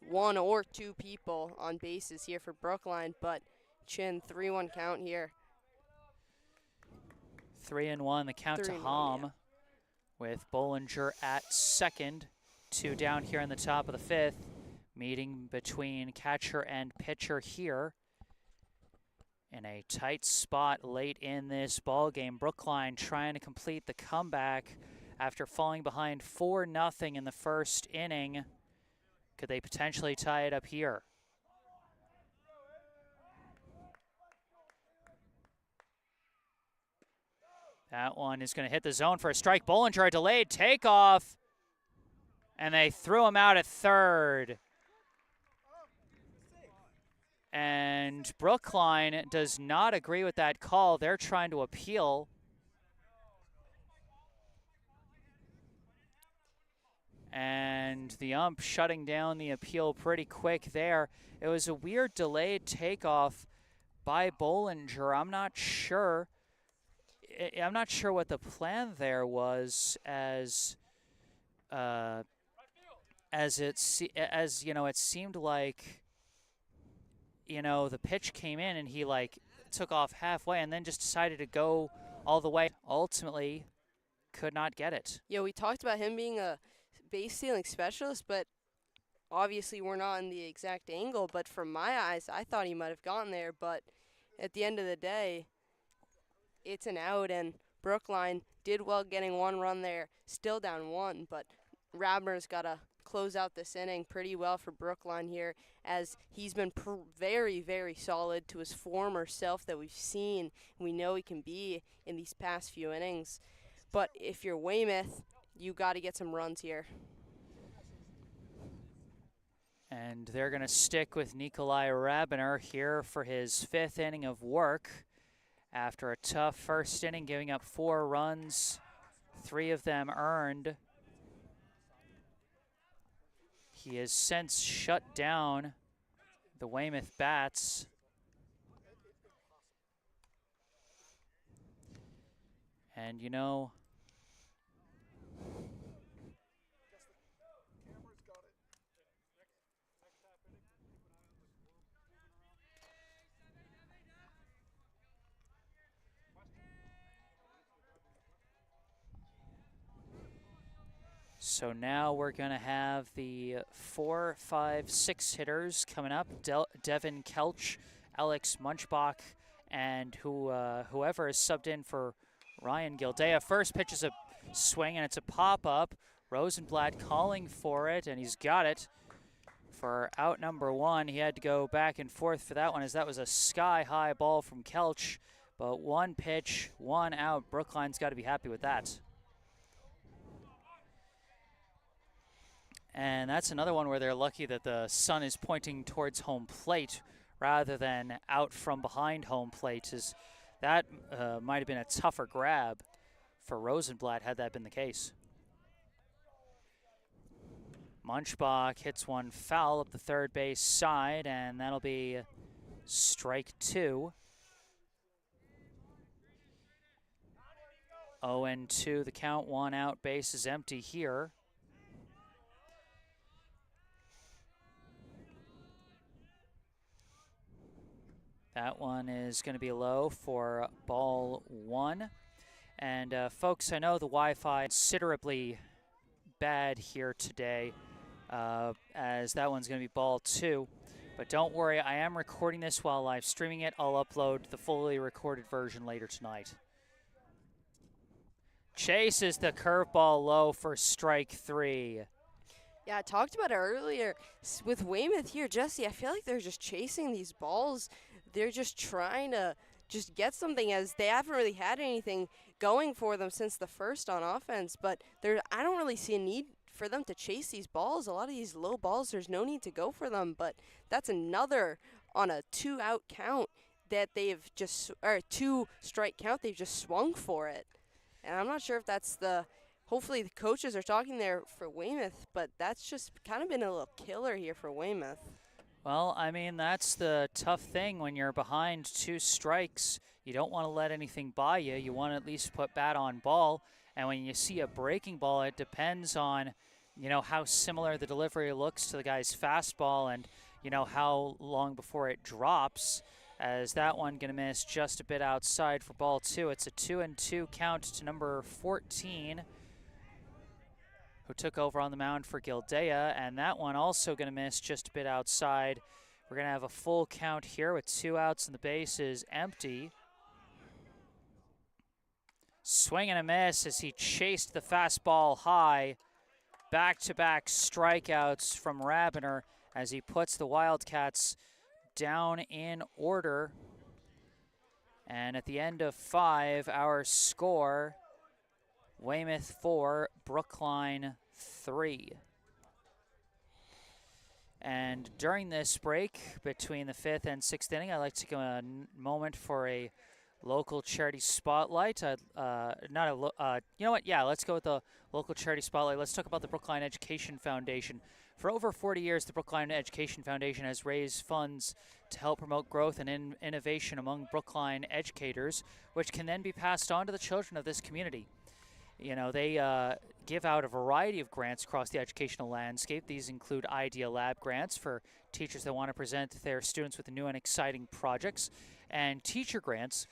1 or 2 people on bases here for Brookline. But Chin, 3-1 count here. 3-1, the count to Hom, yeah, with Bollinger at second. 2 down here in the top of the 5th. Meeting between catcher and pitcher here in a tight spot late in this ball game. Brookline trying to complete the comeback after falling behind 4-0 in the first inning. Could they potentially tie it up here? That one is going to hit the zone for a strike. Bollinger, a delayed takeoff. And they threw him out at third. And Brookline does not agree with that call. They're trying to appeal. And the ump shutting down the appeal pretty quick there. It was a weird delayed takeoff by Bollinger. I'm not sure what the plan there was, as it seemed like, the pitch came in and he took off halfway and then just decided to go all the way. Ultimately, could not get it. Yeah, we talked about him being a base stealing specialist, but obviously we're not in the exact angle. But from my eyes, I thought he might have gotten there. But at the end of the day, it's an out, and Brookline did well getting one run there, still down one. But Rabner's got to close out this inning pretty well for Brookline here, as he's been very, very solid to his former self that we've seen. We know he can be in these past few innings. But if you're Weymouth, you got to get some runs here. And they're going to stick with Nikolai Rabiner here for his fifth inning of work. After a tough first inning, giving up 4 runs, 3 of them earned. He has since shut down the Weymouth bats. And so now we're going to have the 4, 5, 6 hitters coming up. Devin Kelch, Alex Munchbach, and whoever is subbed in for Ryan Gildea. First pitch is a swing, and it's a pop-up. Rosenblatt calling for it, and he's got it for out number 1. He had to go back and forth for that one, as that was a sky-high ball from Kelch. But 1 pitch, 1 out. Brookline's got to be happy with that. And that's another one where they're lucky that the sun is pointing towards home plate rather than out from behind home plate, as that might have been a tougher grab for Rosenblatt had that been the case. Munchbach hits one foul up the third base side, and that'll be strike 2. 0-2 the count, 1 out, base is empty here. That one is going to be low for ball 1. And folks, I know the Wi-Fi is considerably bad here today, as that one's going to be ball 2. But don't worry, I am recording this while live streaming it. I'll upload the fully recorded version later tonight. Chases the curveball low for strike 3. Yeah, I talked about it earlier with Weymouth here. Jesse, I feel like they're just chasing these balls. They're just trying to just get something, as they haven't really had anything going for them since the first on offense. But I don't really see a need for them to chase these balls. A lot of these low balls, there's no need to go for them. But that's another on a 2-out count that they've just, or 2-strike count, they've just swung for it. And I'm not sure if that's hopefully the coaches are talking there for Weymouth, but that's just kind of been a little killer here for Weymouth. Well, I mean, that's the tough thing when you're behind 2 strikes. You don't want to let anything by you. You want to at least put bat on ball. And when you see a breaking ball, it depends on, how similar the delivery looks to the guy's fastball and, how long before it drops. As that one going to miss just a bit outside for ball 2. It's a 2-2 count to number 14, who took over on the mound for Gildea, and that one also going to miss just a bit outside. We're going to have a full count here with 2 outs and the base is empty. Swing and a miss as he chased the fastball high. Back-to-back strikeouts from Rabiner as he puts the Wildcats down in order. And at the end of 5, our score, Weymouth 4, Brookline 3. And during this break between the 5th and 6th inning, I'd like to take a moment for a local charity spotlight. You know what? Yeah, let's go with the local charity spotlight. Let's talk about the Brookline Education Foundation. For over 40 years, the Brookline Education Foundation has raised funds to help promote growth and innovation among Brookline educators, which can then be passed on to the children of this community. You know, they give out a variety of grants across the educational landscape. These include Idea Lab grants for teachers that want to present their students with new and exciting projects, and teacher grants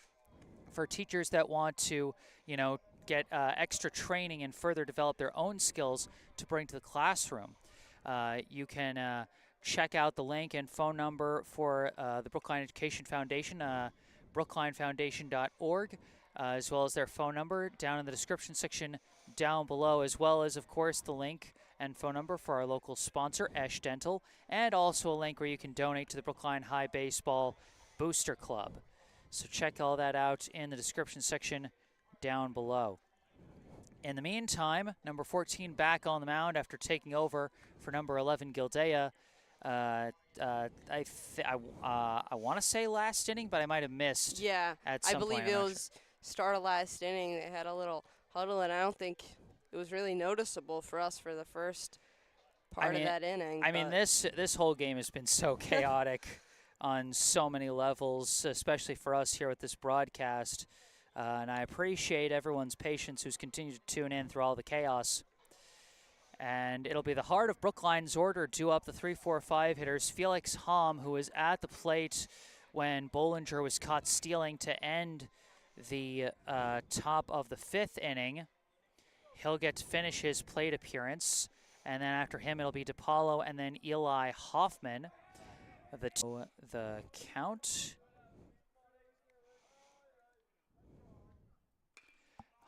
for teachers that want to, you know, get extra training and further develop their own skills to bring to the classroom. You can check out the link and phone number for the Brookline Education Foundation, brooklinefoundation.org, as well as their phone number down in the description section down below, as well as, of course, the link and phone number for our local sponsor, Esh Dental, and also a link where you can donate to the Brookline High Baseball Booster Club. So check all that out in the description section down below. In the meantime, number 14 back on the mound after taking over for number 11, Gildea. I want to say last inning, but I might have missed. Yeah, at some I believe point. it was start of last inning. They had a little huddle, and I don't think it was really noticeable for us for the first part of that inning. I mean, this whole game has been so chaotic on so many levels, especially for us here with this broadcast. And I appreciate everyone's patience who's continued to tune in through all the chaos. And it'll be the heart of Brookline's order due up the 3-4-5 hitters. Felix Hom, who was at the plate when Bollinger was caught stealing to end the top of the 5th inning. He'll get to finish his plate appearance. And then after him, it'll be DePaulo and then Eli Hoffman. The count.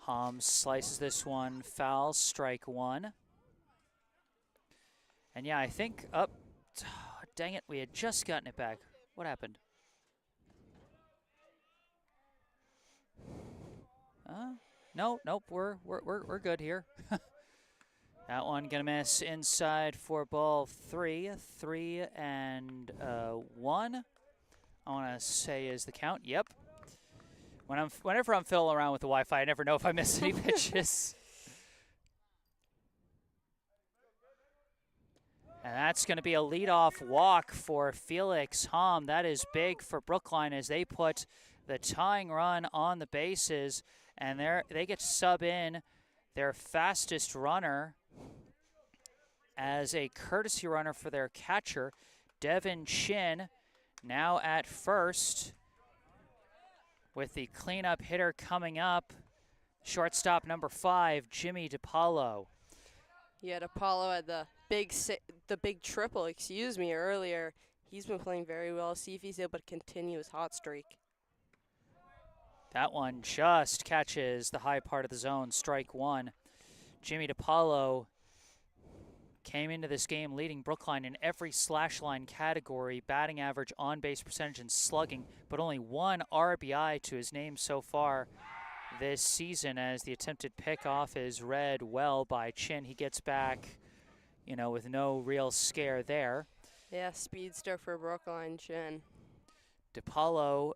Hom slices this one foul, strike 1. And yeah, I think dang it, we had just gotten it back. What happened? Nope, we're good here. That one gonna miss inside for ball 3. 3 and 1. I want to say is the count. Yep. Whenever I'm fiddling around with the Wi-Fi, I never know if I miss any pitches. And that's going to be a leadoff walk for Felix Hom. That is big for Brookline as they put the tying run on the bases, and they get to sub in their fastest runner as a courtesy runner for their catcher, Devin Chin, now at first. With the cleanup hitter coming up, shortstop number 5, Jimmy DePaulo. Yeah, DePaulo had the big triple, earlier. He's been playing very well. See if he's able to continue his hot streak. That one just catches the high part of the zone, strike 1. Jimmy DePaulo came into this game leading Brookline in every slash line category, batting average, on-base percentage, and slugging, but only 1 RBI to his name so far this season as the attempted pickoff is read well by Chin. He gets back, you know, with no real scare there. Yeah, speedster for Brookline, Chin. DePaulo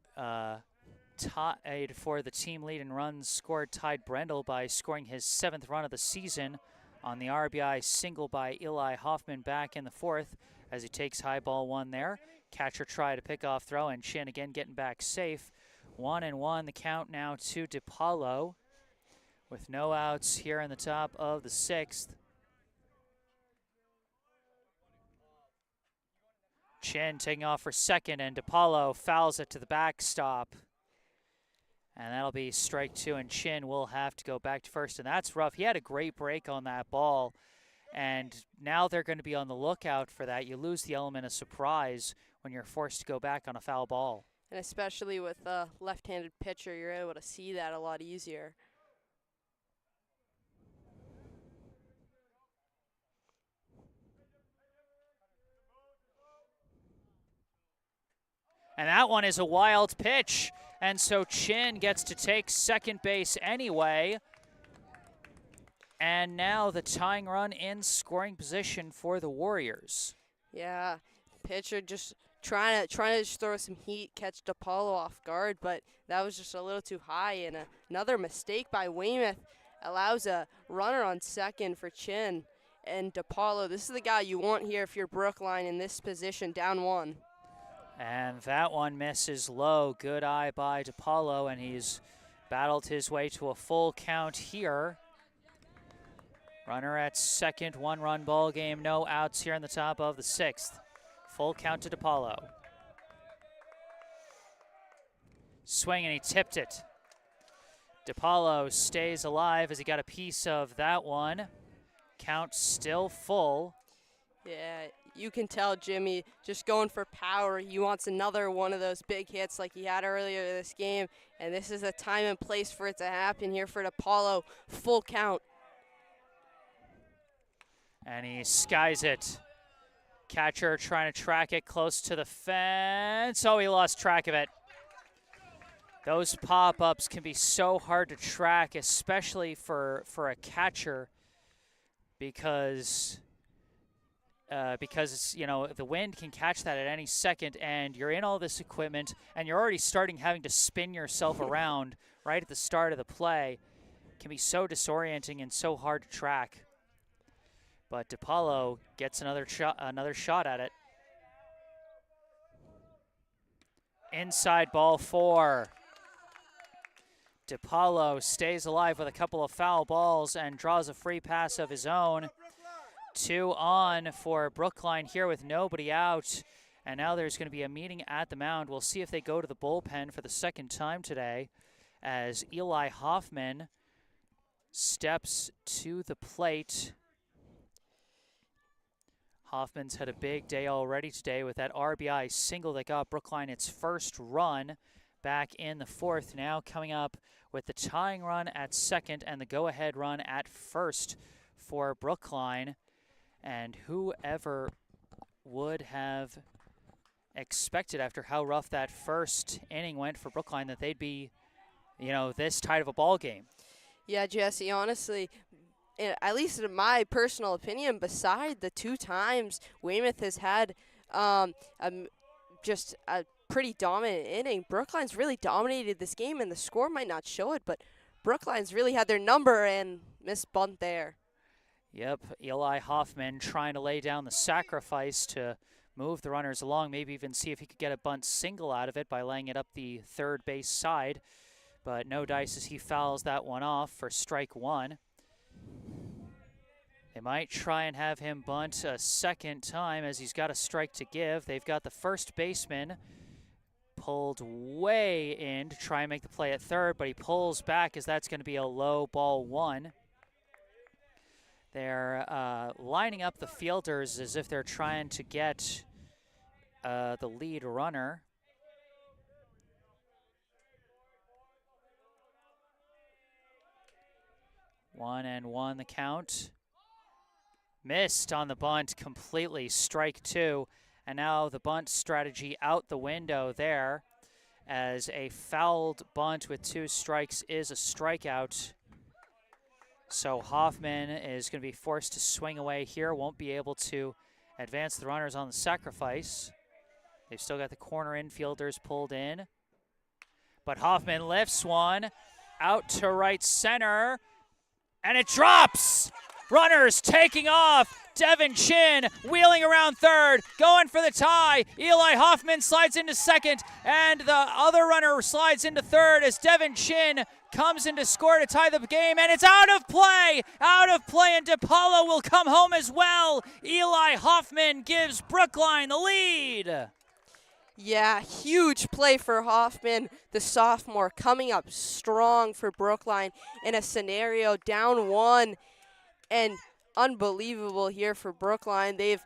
tied for the team lead in runs scored, tied Brendel by scoring his 7th run of the season on the RBI single by Eli Hoffman back in the 4th as he takes high ball 1 there. Catcher try to pick off throw, and Chin again getting back safe. 1-1 the count now to DePaulo with no outs here in the top of the 6th. Chin taking off for second, and DePaulo fouls it to the backstop. And that'll be strike 2, and Chin will have to go back to first, and that's rough. He had a great break on that ball, and now they're going to be on the lookout for that. You lose the element of surprise when you're forced to go back on a foul ball. And especially with a left-handed pitcher, you're able to see that a lot easier. And that one is a wild pitch And so Chin gets to take second base anyway. And now the tying run in scoring position for the Warriors. Yeah, pitcher just trying to just throw some heat, catch DePaulo off guard, but that was just a little too high. And another mistake by Weymouth allows a runner on second for Chin. And DePaulo, this is the guy you want here if you're Brookline in this position, down 1. And that one misses low. Good eye by DePaulo, and he's battled his way to a full count here. Runner at second, 1-run ball game, no outs here in the top of the 6th. Full count to DePaulo. Swing, and he tipped it. DePaulo stays alive as he got a piece of that one. Count still full. Yeah, you can tell Jimmy just going for power. He wants another one of those big hits like he had earlier this game, and this is a time and place for it to happen here for DePaulo. Full count. And he skies it. Catcher trying to track it close to the fence. Oh, he lost track of it. Those pop-ups can be so hard to track, especially for a catcher, because you know, the wind can catch that at any second, and you're in all this equipment, and you're already having to spin yourself around right at the start of the play. It can be so disorienting and so hard to track. But DePaulo gets another shot at it. Inside ball 4. DePaulo stays alive with a couple of foul balls and draws a free pass of his own. 2 on for Brookline here with nobody out. And now there's going to be a meeting at the mound. We'll see if they go to the bullpen for the second time today as Eli Hoffman steps to the plate. Hoffman's had a big day already today with that RBI single that got Brookline its first run back in the 4th. Now coming up with the tying run at second and the go-ahead run at first for Brookline. And whoever would have expected after how rough that first inning went for Brookline that they'd be, you know, this tight of a ball game. Yeah, Jesse, honestly, at least in my personal opinion, beside the 2 times Weymouth has had just a pretty dominant inning, Brookline's really dominated this game, and the score might not show it, but Brookline's really had their number and missed bunt there. Yep, Eli Hoffman trying to lay down the sacrifice to move the runners along, maybe even see if he could get a bunt single out of it by laying it up the third base side. But no dice as he fouls that one off for strike 1. They might try and have him bunt a second time as he's got a strike to give. They've got the first baseman pulled way in to try and make the play at third, but he pulls back as that's going to be a low ball 1. They're lining up the fielders as if they're trying to get the lead runner. One and one the count. Missed on the bunt completely, strike 2. And now the bunt strategy out the window there, as a fouled bunt with 2 strikes is a strikeout. So Hoffman is going to be forced to swing away here, won't be able to advance the runners on the sacrifice. They've still got the corner infielders pulled in. But Hoffman lifts one out to right center, and it drops! Runners taking off. Devin Chin wheeling around third, going for the tie. Eli Hoffman slides into second, and the other runner slides into third as Devin Chin comes in to score to tie the game, and it's out of play, and DePaulo will come home as well. Eli Hoffman gives Brookline the lead. Yeah, huge play for Hoffman, the sophomore, coming up strong for Brookline in a scenario down 1. And unbelievable here for Brookline. They've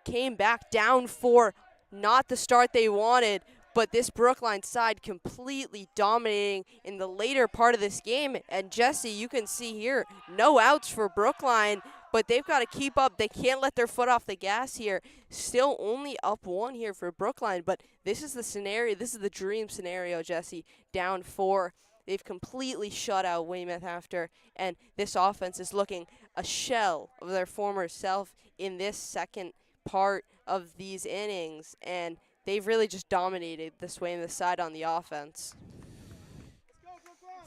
came back down 4, not the start they wanted, but this Brookline side completely dominating in the later part of this game. And Jesse, you can see here, no outs for Brookline, but they've got to keep up. They can't let their foot off the gas here. Still only up 1 here for Brookline, but this is the scenario. This is the dream scenario, Jesse. Down 4. They've completely shut out Weymouth after, and this offense is looking a shell of their former self in this second part of these innings, and they've really just dominated this Weymouth side on the offense.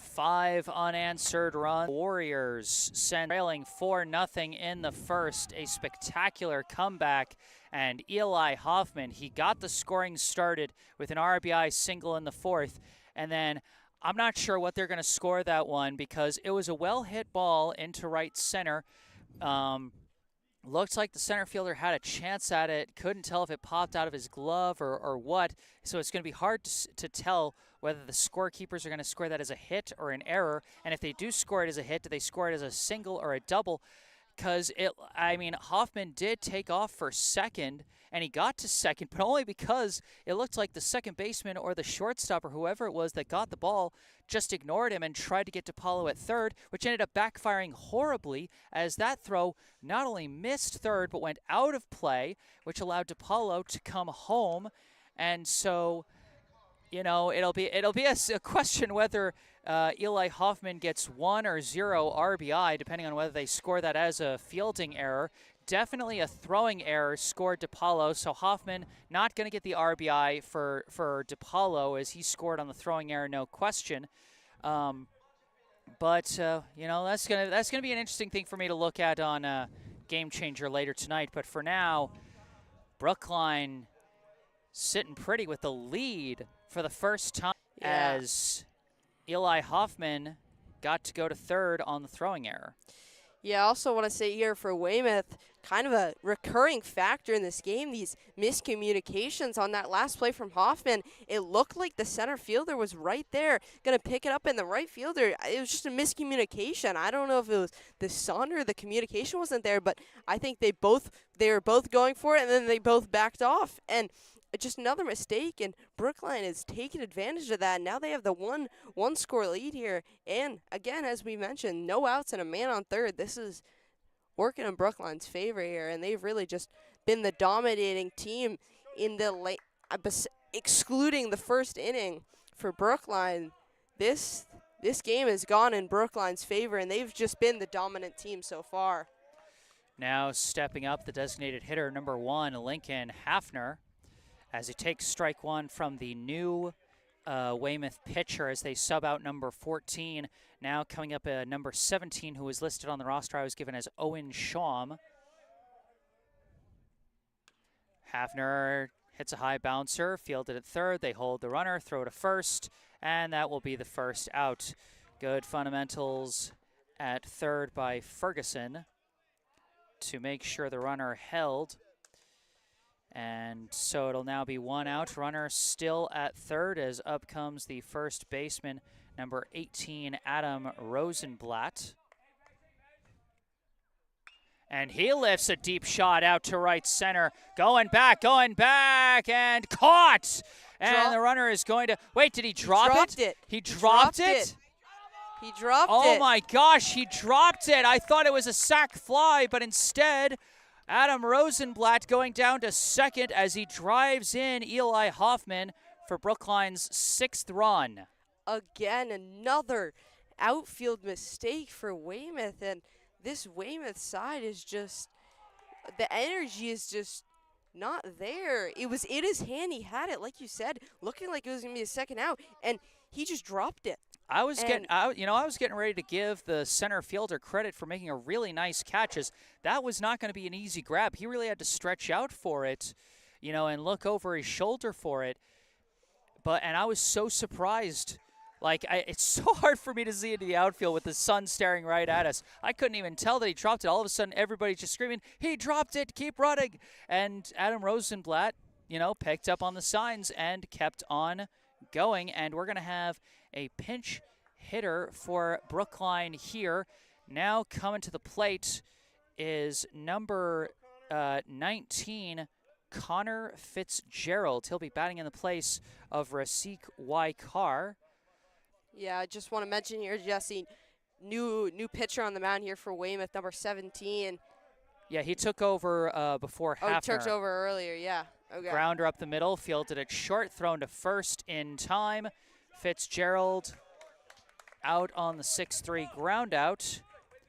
5 unanswered runs. Warriors send trailing 4-0 in the first. A spectacular comeback. And Eli Hoffman, he got the scoring started with an RBI single in the 4th. And then I'm not sure what they're going to score that one because it was a well-hit ball into right center. Looked like the center fielder had a chance at it. Couldn't tell if it popped out of his glove or what. So it's going to be hard to tell whether the scorekeepers are going to score that as a hit or an error. And if they do score it as a hit, do they score it as a single or a double? Because Hoffman did take off for second, and he got to second, but only because it looked like the second baseman or the shortstop or whoever it was that got the ball just ignored him and tried to get DiPaolo at third, which ended up backfiring horribly as that throw not only missed third but went out of play, which allowed DiPaolo to come home. And so, it'll be a question whether Eli Hoffman gets 1 or 0 RBI, depending on whether they score that as a fielding error. Definitely a throwing error scored DiPaolo, so Hoffman not going to get the RBI for DiPaolo as he scored on the throwing error, no question. But that's gonna be an interesting thing for me to look at on Game Changer later tonight. But for now, Brookline sitting pretty with the lead for the first time as Eli Hoffman got to go to third on the throwing error. Yeah, I also want to say here for Weymouth, kind of a recurring factor in this game, these miscommunications on that last play from Hoffman. It looked like the center fielder was right there, going to pick it up, and the right fielder, it was just a miscommunication. I don't know if it was the sun or the communication wasn't there, but I think they were both going for it, and then they both backed off. And just another mistake, and Brookline is taking advantage of that. Now they have the one score lead here, and again, as we mentioned, no outs and a man on third. This is working in Brookline's favor here, and they've really just been the dominating team in the late, excluding the first inning for Brookline. This game has gone in Brookline's favor, and they've just been the dominant team so far. Now stepping up, the designated hitter, number 1, Lincoln Hafner, as he takes strike 1 from the new Weymouth pitcher as they sub out number 14. Now coming up number 17, who was listed on the roster, I was given as Owen Shawm. Hafner hits a high bouncer, fielded at third. They hold the runner, throw to first, and that will be the first out. Good fundamentals at third by Ferguson to make sure the runner held. And so it'll now be 1 out. Runner still at third as up comes the first baseman, number 18, Adam Rosenblatt. And he lifts a deep shot out to right center. Going back, and caught! And the runner is going to... Wait, did he drop it? He dropped it? He dropped it. Oh my gosh, he dropped it. I thought it was a sac fly, but instead... Adam Rosenblatt going down to second as he drives in Eli Hoffman for Brookline's 6th run. Again, another outfield mistake for Weymouth, and this Weymouth side is just, the energy is just not there. It was in his hand, he had it, like you said, looking like it was going to be a second out, and he just dropped it. I was getting ready to give the center fielder credit for making a really nice catch, as that was not going to be an easy grab. He really had to stretch out for it, and look over his shoulder for it. And I was so surprised. It's so hard for me to see into the outfield with the sun staring right at us. I couldn't even tell that he dropped it. All of a sudden, everybody's just screaming, "He dropped it! Keep running!" And Adam Rosenblatt, picked up on the signs and kept on going. And we're going to have a pinch hitter for Brookline here. Now coming to the plate is number 19, Connor Fitzgerald. He'll be batting in the place of Rasik Waikar. Yeah, I just want to mention here, Jesse, new pitcher on the mound here for Weymouth, number 17. Yeah, he took over before Oh, he took Hafner. over earlier, yeah. Okay. Grounder up the middle, fielded it short, thrown to first in time. Fitzgerald out on the 6-3 ground out,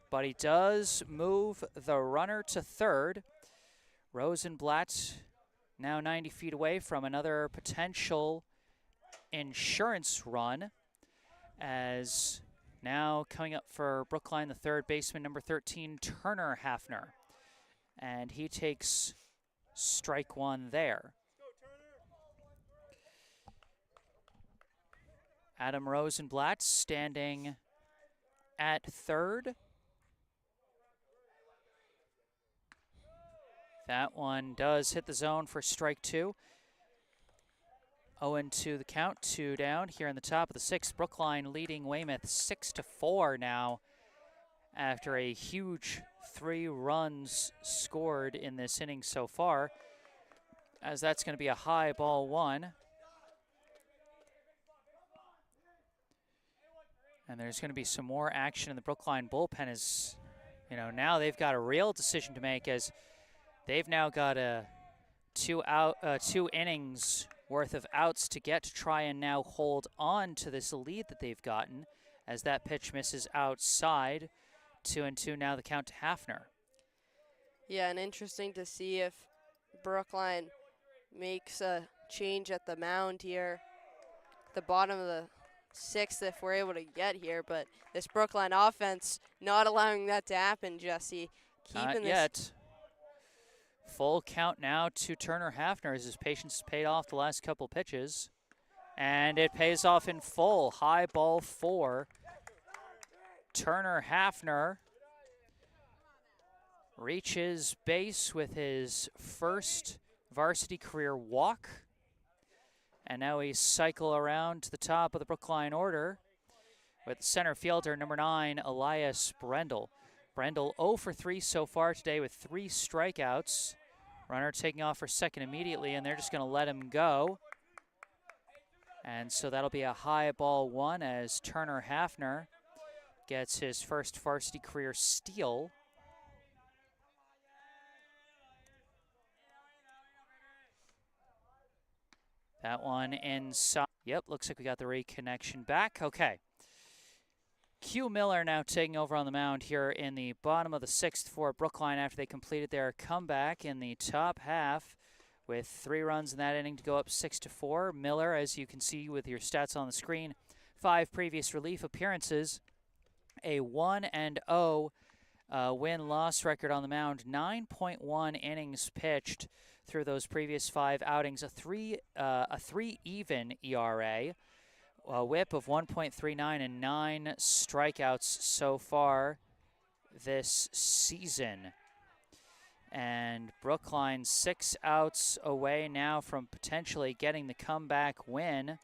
but he does move the runner to third. Rosenblatt now 90 feet away from another potential insurance run, as now coming up for Brookline, the third baseman, number 13, Turner Hafner. And he takes strike one there. Adam Rosenblatt standing at third. That one does hit the zone for strike two. 0-2 the count, 2 down here in the top of the sixth. Brookline leading Weymouth 6-4 now after a huge 3 runs scored in this inning so far, as that's going to be a high ball one. And there's going to be some more action in the Brookline bullpen, as you know, now they've got a real decision to make, as they've now got a 2 innings worth of outs to get to try and now hold on to this lead that they've gotten, as that pitch misses outside. 2-2 now the count to Hafner. Yeah, and interesting to see if Brookline makes a change at the mound here. The bottom of the sixth, if we're able to get here, but this Brookline offense not allowing that to happen, Jesse. Not yet. Full count now to Turner Hafner, as his patience paid off the last couple pitches. And it pays off in full. High ball 4. Turner Hafner reaches base with his first varsity career walk. And now we cycle around to the top of the Brookline order with center fielder number 9, Elias Brendel. Brendel 0 for 3 so far today with 3 strikeouts. Runner taking off for second immediately, and they're just going to let him go. And so that'll be a high ball 1 as Turner Hafner gets his first varsity career steal. That one inside. Yep, looks like we got the reconnection back. Okay. Q Miller now taking over on the mound here in the bottom of the sixth for Brookline after they completed their comeback in the top half with 3 runs in that inning to go up 6-4. Miller, as you can see with your stats on the screen, 5 previous relief appearances, a 1-0 win-loss record on the mound, 9.1 innings pitched through those previous 5 outings, a 3 even ERA. A whip of 1.39 and 9 strikeouts so far this season. And Brookline 6 outs away now from potentially getting the comeback win.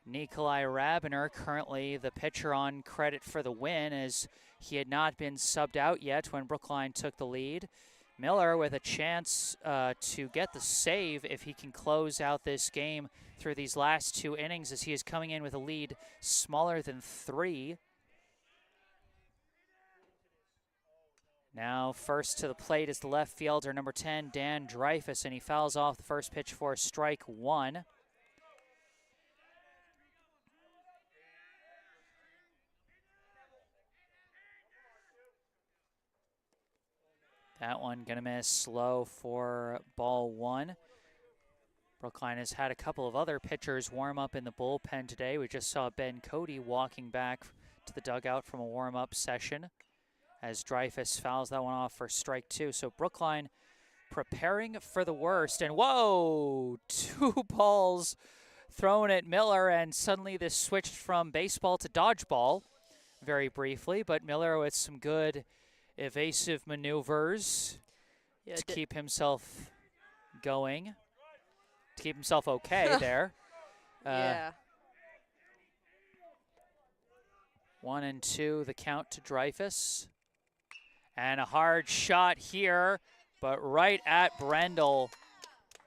Nikolai Rabiner currently the pitcher on credit for the win, as he had not been subbed out yet when Brookline took the lead. Miller with a chance to get the save if he can close out this game through these last 2 innings, as he is coming in with a lead smaller than 3. Now first to the plate is the left fielder, number 10, Dan Dreyfus, and he fouls off the first pitch for strike 1. That one gonna miss slow for ball 1. Brookline has had a couple of other pitchers warm up in the bullpen today. We just saw Ben Cody walking back to the dugout from a warm-up session as Dreyfus fouls that one off for strike 2. So Brookline preparing for the worst. And whoa, 2 balls thrown at Miller, and suddenly this switched from baseball to dodgeball very briefly. But Miller with some good evasive maneuvers to keep himself going. To keep himself okay there. Yeah. 1-2 the count to Dreyfus. And a hard shot here, but right at Brendel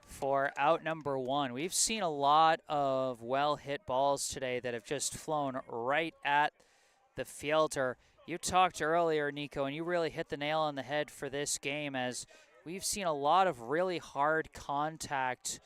for out number 1. We've seen a lot of well-hit balls today that have just flown right at the fielder. You talked earlier, Nico, and you really hit the nail on the head for this game, as we've seen a lot of really hard contact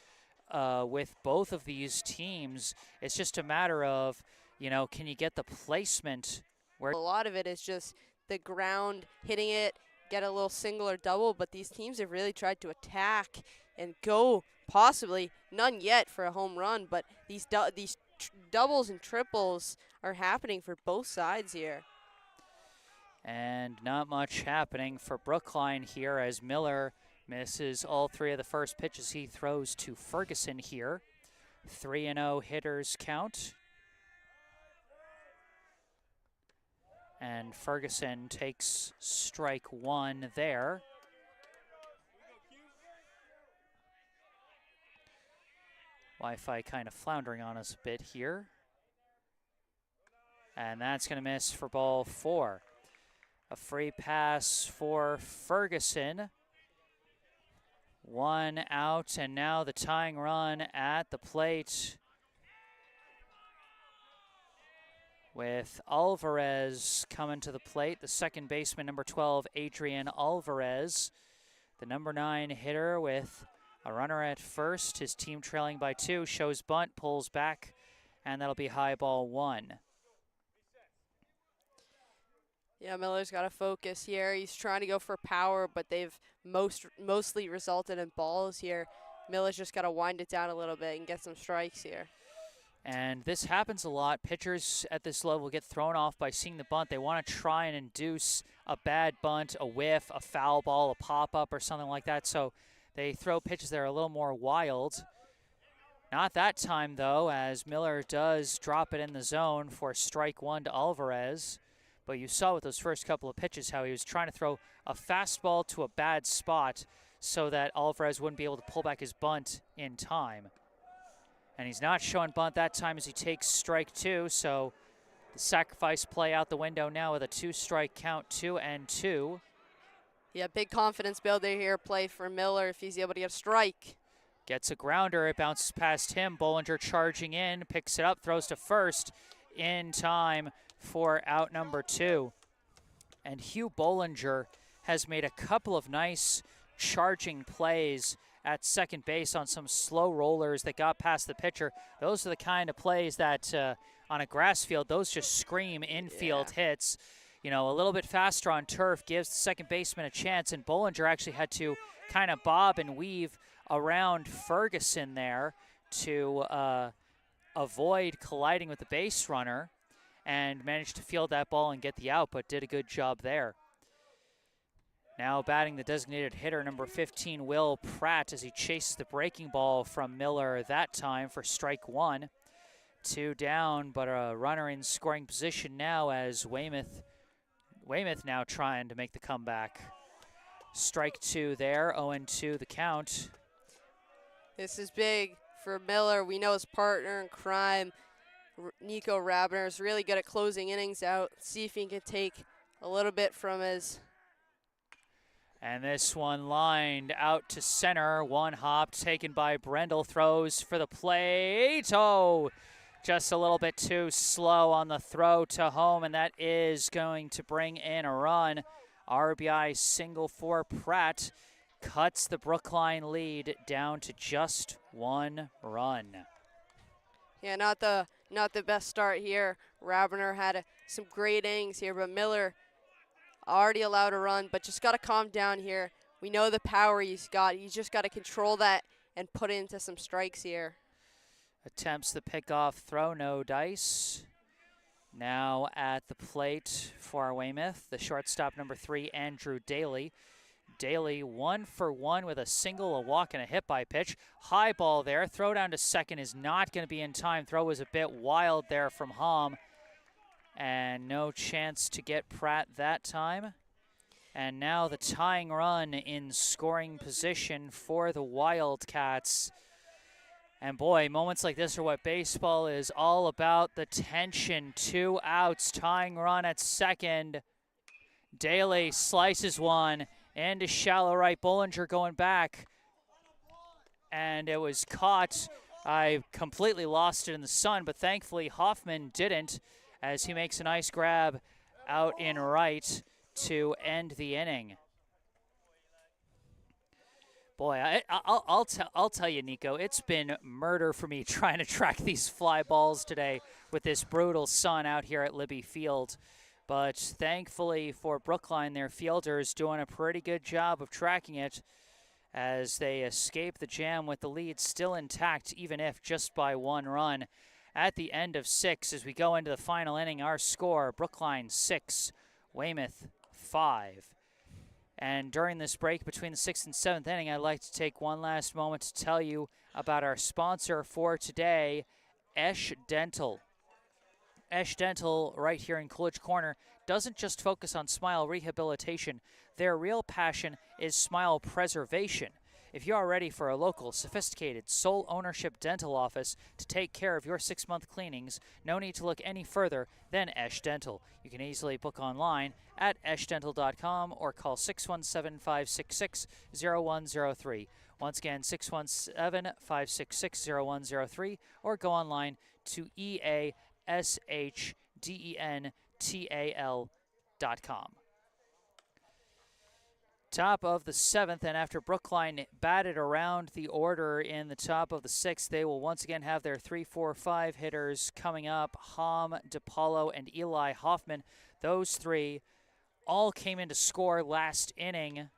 with both of these teams. It's just a matter of, can you get the placement where A lot of it is just the ground, hitting it, get a little single or double, but these teams have really tried to attack and go possibly, none yet for a home run, but these doubles and triples are happening for both sides here. And not much happening for Brookline here, as Miller misses all 3 of the first pitches he throws to Ferguson here. 3-0 hitters count. And Ferguson takes strike 1 there. Wi-Fi kind of floundering on us a bit here. And that's going to miss for ball 4. A free pass for Ferguson. 1 out, and now the tying run at the plate with Alvarez coming to the plate. The second baseman, number 12, Adrian Alvarez. The number 9 hitter with a runner at first. His team trailing by 2, shows bunt, pulls back, and that'll be high ball 1. Yeah, Miller's got to focus here. He's trying to go for power, but they've mostly resulted in balls here. Miller's just got to wind it down a little bit and get some strikes here. And this happens a lot. Pitchers at this level get thrown off by seeing the bunt. They want to try and induce a bad bunt, a whiff, a foul ball, a pop-up, or something like that. So they throw pitches that are a little more wild. Not that time, though, as Miller does drop it in the zone for strike 1 to Alvarez. But you saw with those first couple of pitches how he was trying to throw a fastball to a bad spot so that Alvarez wouldn't be able to pull back his bunt in time. And he's not showing bunt that time as he takes strike 2, so the sacrifice play out the window now with a 2-strike count, 2-2. Yeah, big confidence builder here, play for Miller if he's able to get a strike. Gets a grounder, it bounces past him. Bollinger charging in, picks it up, throws to first in time for out number 2. And Hugh Bollinger has made a couple of nice charging plays at second base on some slow rollers that got past the pitcher. Those are the kind of plays that on a grass field, those just scream infield hits. A little bit faster on turf gives the second baseman a chance, and Bollinger actually had to kind of bob and weave around Ferguson there to avoid colliding with the base runner, and managed to field that ball and get the out, but did a good job there. Now batting the designated hitter, number 15, Will Pratt, as he chases the breaking ball from Miller that time for strike 1. 2 down, but a runner in scoring position now as Weymouth now trying to make the comeback. Strike 2 there, 0-2 the count. This is big for Miller. We know his partner in crime, Nico Rabner, is really good at closing innings out. See if he can take a little bit from his. And this one lined out to center. One hop taken by Brendel. Throws for the plate. Oh, just a little bit too slow on the throw to home, and that is going to bring in a run. RBI single for Pratt. Cuts the Brookline lead down to just 1 run. Yeah, not the best start here. Rabner had some great innings here, but Miller already allowed a run, but just got to calm down here. We know the power he's got. He's just got to control that and put it into some strikes here. Attempts the pickoff throw, no dice. Now at the plate for Weymouth, the shortstop, number 3, Andrew Daly. Daly 1 for 1 with a single, a walk, and a hit by pitch. High ball there. Throw down to second is not going to be in time. Throw was a bit wild there from Hom. And no chance to get Pratt that time. And now the tying run in scoring position for the Wildcats. And boy, moments like this are what baseball is all about. The tension, 2 outs, tying run at second. Daly slices one into shallow right. Bollinger going back. And it was caught. I completely lost it in the sun, but thankfully Hoffman didn't, as he makes a nice grab out in right to end the inning. Boy, I'll tell you, Nico, it's been murder for me trying to track these fly balls today with this brutal sun out here at Libby Field. But thankfully for Brookline, their fielders doing a pretty good job of tracking it as they escape the jam with the lead still intact, even if just by 1 run. At the end of 6, as we go into the final inning, our score, Brookline 6, Weymouth 5. And during this break between the 6th and 7th inning, I'd like to take one last moment to tell you about our sponsor for today, Esch Dental. Esch Dental, right here in Coolidge Corner, doesn't just focus on smile rehabilitation. Their real passion is smile preservation. If you are ready for a local, sophisticated, sole ownership dental office to take care of your 6-month cleanings, no need to look any further than Esch Dental. You can easily book online at eschdental.com or call 617-566-0103. Once again, 617-566-0103, or go online to eashdentall.com. Top of the 7th, and after Brookline batted around the order in the top of the 6th, they will once again have their 3-4-5 hitters coming up. Hom, DePaulo, and Eli Hoffman. Those three all came in to score last inning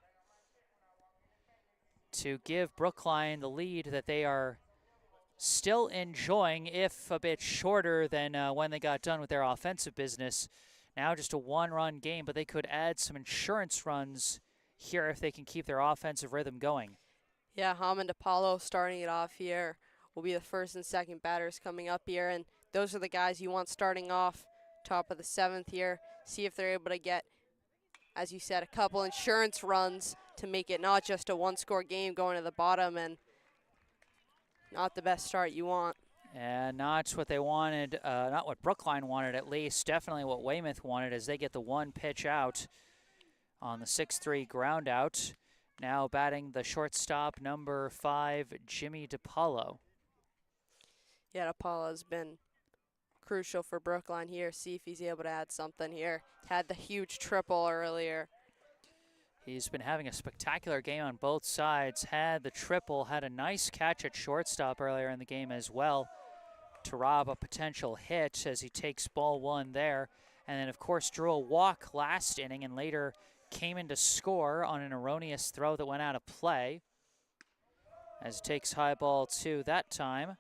to give Brookline the lead that they are still enjoying, if a bit shorter than when they got done with their offensive business. Now just a 1-run game, but they could add some insurance runs here if they can keep their offensive rhythm going. Yeah, Hom and DePaulo starting it off here will be the first and second batters coming up here, and those are the guys you want starting off top of the 7th here. See if they're able to get, as you said, a couple insurance runs to make it not just a 1-score game going to the bottom, and not the best start you want. And not what they wanted, not what Brookline wanted at least, definitely what Weymouth wanted, as they get the 1 pitch out on the 6-3 ground out. Now batting the shortstop, number 5, Jimmy DePaulo. Yeah, DePaulo has been crucial for Brookline here. See if he's able to add something here. Had the huge triple earlier. He's been having a spectacular game on both sides. Had the triple, had a nice catch at shortstop earlier in the game as well to rob a potential hit as he takes ball 1 there. And then, of course, drew a walk last inning and later came in to score on an erroneous throw that went out of play, as it takes high ball 2 that time.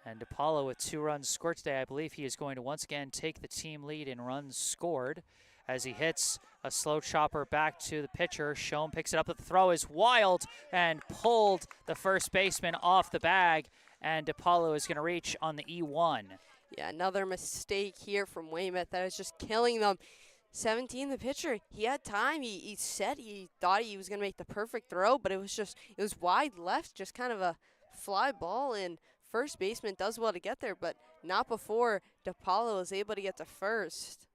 And DePaulo with 2 runs scored today. I believe he is going to once again take the team lead in runs scored as he hits a slow chopper back to the pitcher. Schoen picks it up, but the throw is wild and pulled the first baseman off the bag, and DePaulo is going to reach on the E1. Yeah, another mistake here from Weymouth that is just killing them. 17, the pitcher, he had time. He said he thought he was going to make the perfect throw, but it was wide left, just kind of a fly ball, and first baseman does well to get there, but not before DePaulo is able to get to first.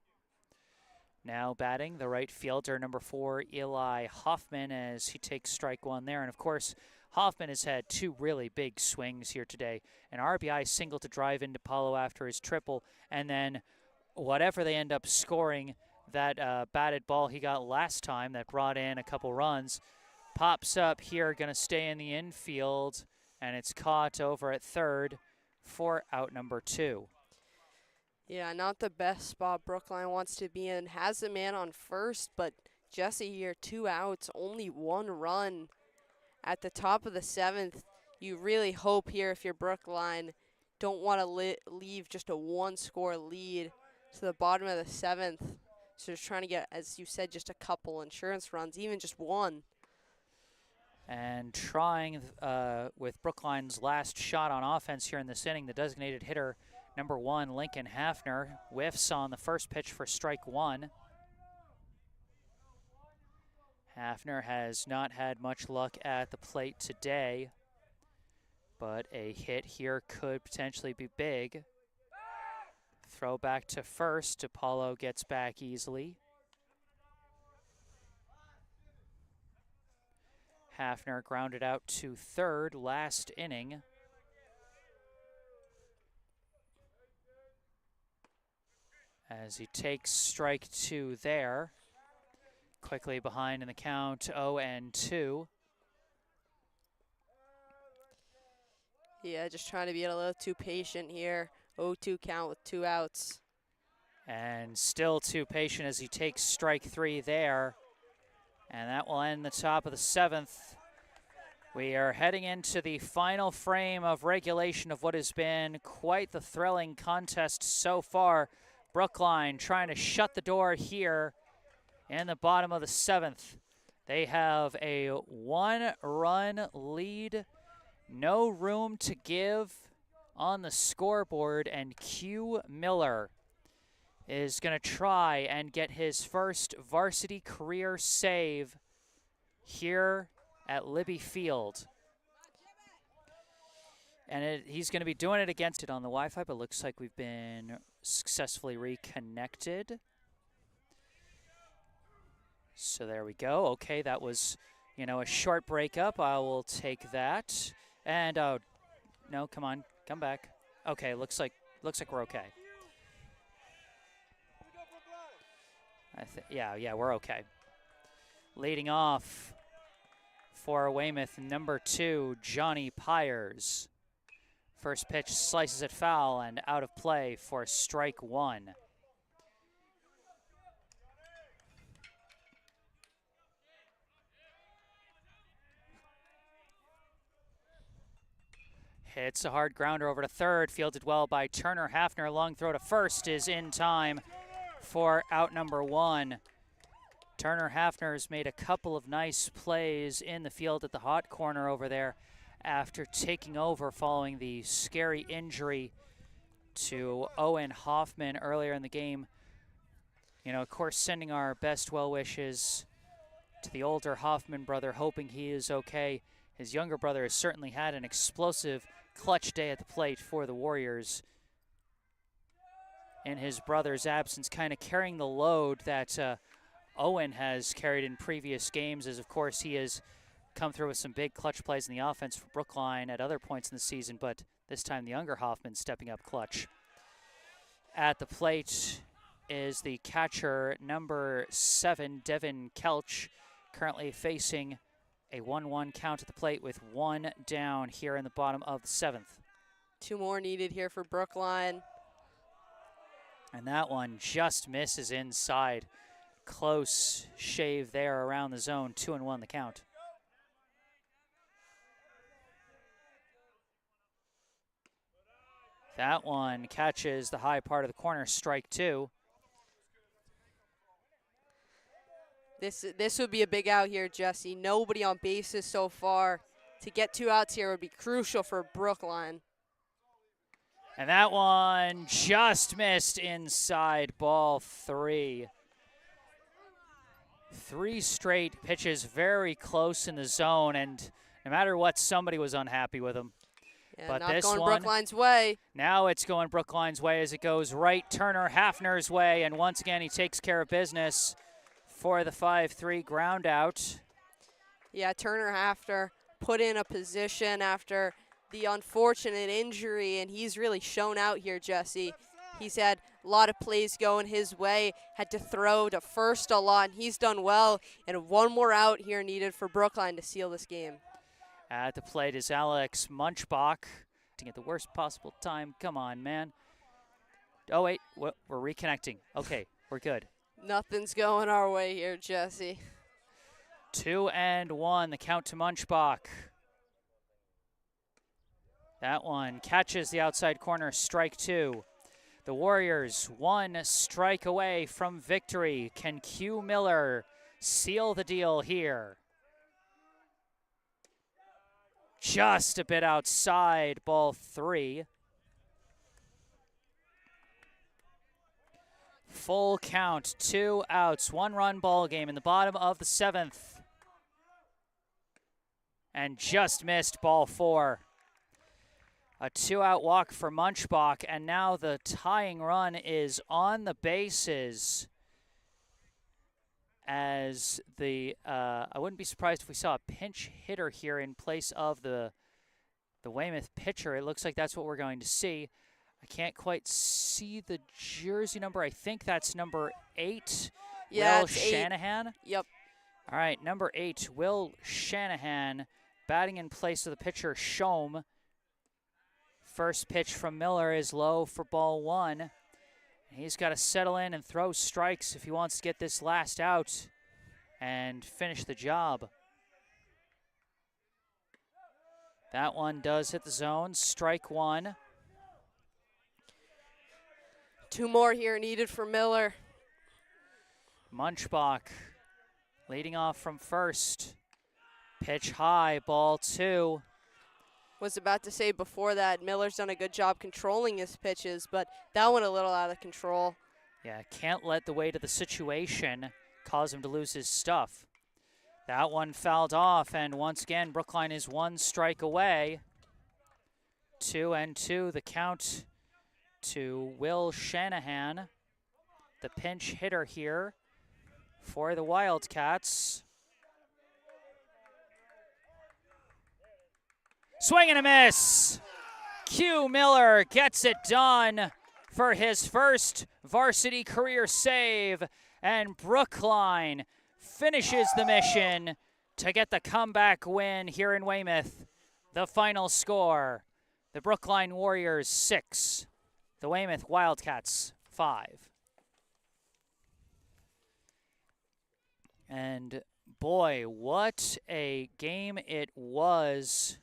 Now batting the right fielder, number 4, Eli Hoffman, as he takes strike 1 there. And of course, Hoffman has had 2 really big swings here today. An RBI single to drive into DePaulo after his triple, and then whatever they end up scoring, that batted ball he got last time that brought in a couple runs, pops up here, going to stay in the infield, and it's caught over at third for out number 2. Yeah, not the best spot Brookline wants to be in. Has a man on first, but Jesse here, 2 outs, only 1 run. At the top of the 7th, you really hope here if you're Brookline, don't want to leave just a 1-score lead to the bottom of the 7th. So just trying to get, as you said, just a couple insurance runs, even just 1. And trying with Brookline's last shot on offense here in this inning, the designated hitter, number 1, Lincoln Hafner, whiffs on the first pitch for strike 1. Hafner has not had much luck at the plate today, but a hit here could potentially be big. Throw back to first. DePaulo gets back easily. Hafner grounded out to third last inning. as he takes strike 2 there. Quickly behind in the count, 0-2. Yeah, just trying to be a little too patient here. 0-2 count with 2 outs. And still too patient as he takes strike 3 there. And that will end the top of the 7th. We are heading into the final frame of regulation of what has been quite the thrilling contest so far. Brookline trying to shut the door here in the bottom of the 7th. They have a 1-run lead, no room to give on the scoreboard, and Q Miller is going to try and get his first varsity career save here at Libby Field. And he's going to be doing it against it on the Wi-Fi, but looks like we've been successfully reconnected. So there we go. Okay, that was, a short breakup. I will take that. And, no, come on, come back. Okay, looks like we're okay. Yeah, we're okay. Leading off for Weymouth, number 2, Johnny Pyers. First pitch slices it foul and out of play for strike 1. Hits a hard grounder over to third, fielded well by Turner Hafner. Long throw to first is in time for out number 1. Turner Hafner's made a couple of nice plays in the field at the hot corner over there after taking over following the scary injury to Owen Hoffman earlier in the game. Of course, sending our best well wishes to the older Hoffman brother, hoping he is okay. His younger brother has certainly had an explosive clutch day at the plate for the Warriors in his brother's absence, kind of carrying the load that Owen has carried in previous games, as of course he has come through with some big clutch plays in the offense for Brookline at other points in the season, but this time the younger Hoffman stepping up clutch. At the plate is the catcher, number 7, Devin Kelch, currently facing a 1-1 count at the plate with 1 down here in the bottom of the 7th. 2 more needed here for Brookline. And that one just misses inside. Close shave there around the zone. 2-1 the count. That one catches the high part of the corner, strike 2. This would be a big out here, Jesse. Nobody on bases so far. To get 2 outs here would be crucial for Brookline. And that one just missed inside, ball 3. 3 straight pitches very close in the zone, and no matter what, somebody was unhappy with him. Yeah, but not this going one, Brookline's way. Now it's going Brookline's way as it goes right Turner Hafner's way, and once again he takes care of business for the 5-3 ground out. Yeah, Turner Hafner put in a position after the unfortunate injury, and he's really shown out here, Jesse. He's had a lot of plays going his way, had to throw to first a lot, and he's done well. And 1 more out here needed for Brookline to seal this game. At the plate is Alex Munchbach at the worst possible time. Come on, man. Oh, wait, we're reconnecting. Okay, we're good. Nothing's going our way here, Jesse. 2-1, the count to Munchbach. That one catches the outside corner, strike 2. The Warriors 1 strike away from victory. Can Q Miller seal the deal here? Just a bit outside, ball 3. Full count, 2 outs, 1-run ball game in the bottom of the 7th. And just missed, ball 4. A 2-out walk for Munchbach, and now the tying run is on the bases as I wouldn't be surprised if we saw a pinch hitter here in place of the Weymouth pitcher. It looks like that's what we're going to see. I can't quite see the jersey number. I think that's number 8, Yeah, Will it's 8. Shanahan. Yep. All right, number 8, Will Shanahan, batting in place of the pitcher, Shom. First pitch from Miller is low for ball 1. He's got to settle in and throw strikes if he wants to get this last out and finish the job. That one does hit the zone, strike 1. 2 more here needed for Miller. Munchbach leading off from first. Pitch high, ball 2. Was about to say before that, Miller's done a good job controlling his pitches, but that one a little out of control. Yeah, can't let the weight of the situation cause him to lose his stuff. That one fouled off, and once again, Brookline is 1 strike away. 2-2, the count to Will Shanahan, the pinch hitter here for the Wildcats. Swing and a miss. Q Miller gets it done for his first varsity career save, and Brookline finishes the mission to get the comeback win here in Weymouth. The final score, the Brookline Warriors 6, the Weymouth Wildcats 5. And boy, what a game it was.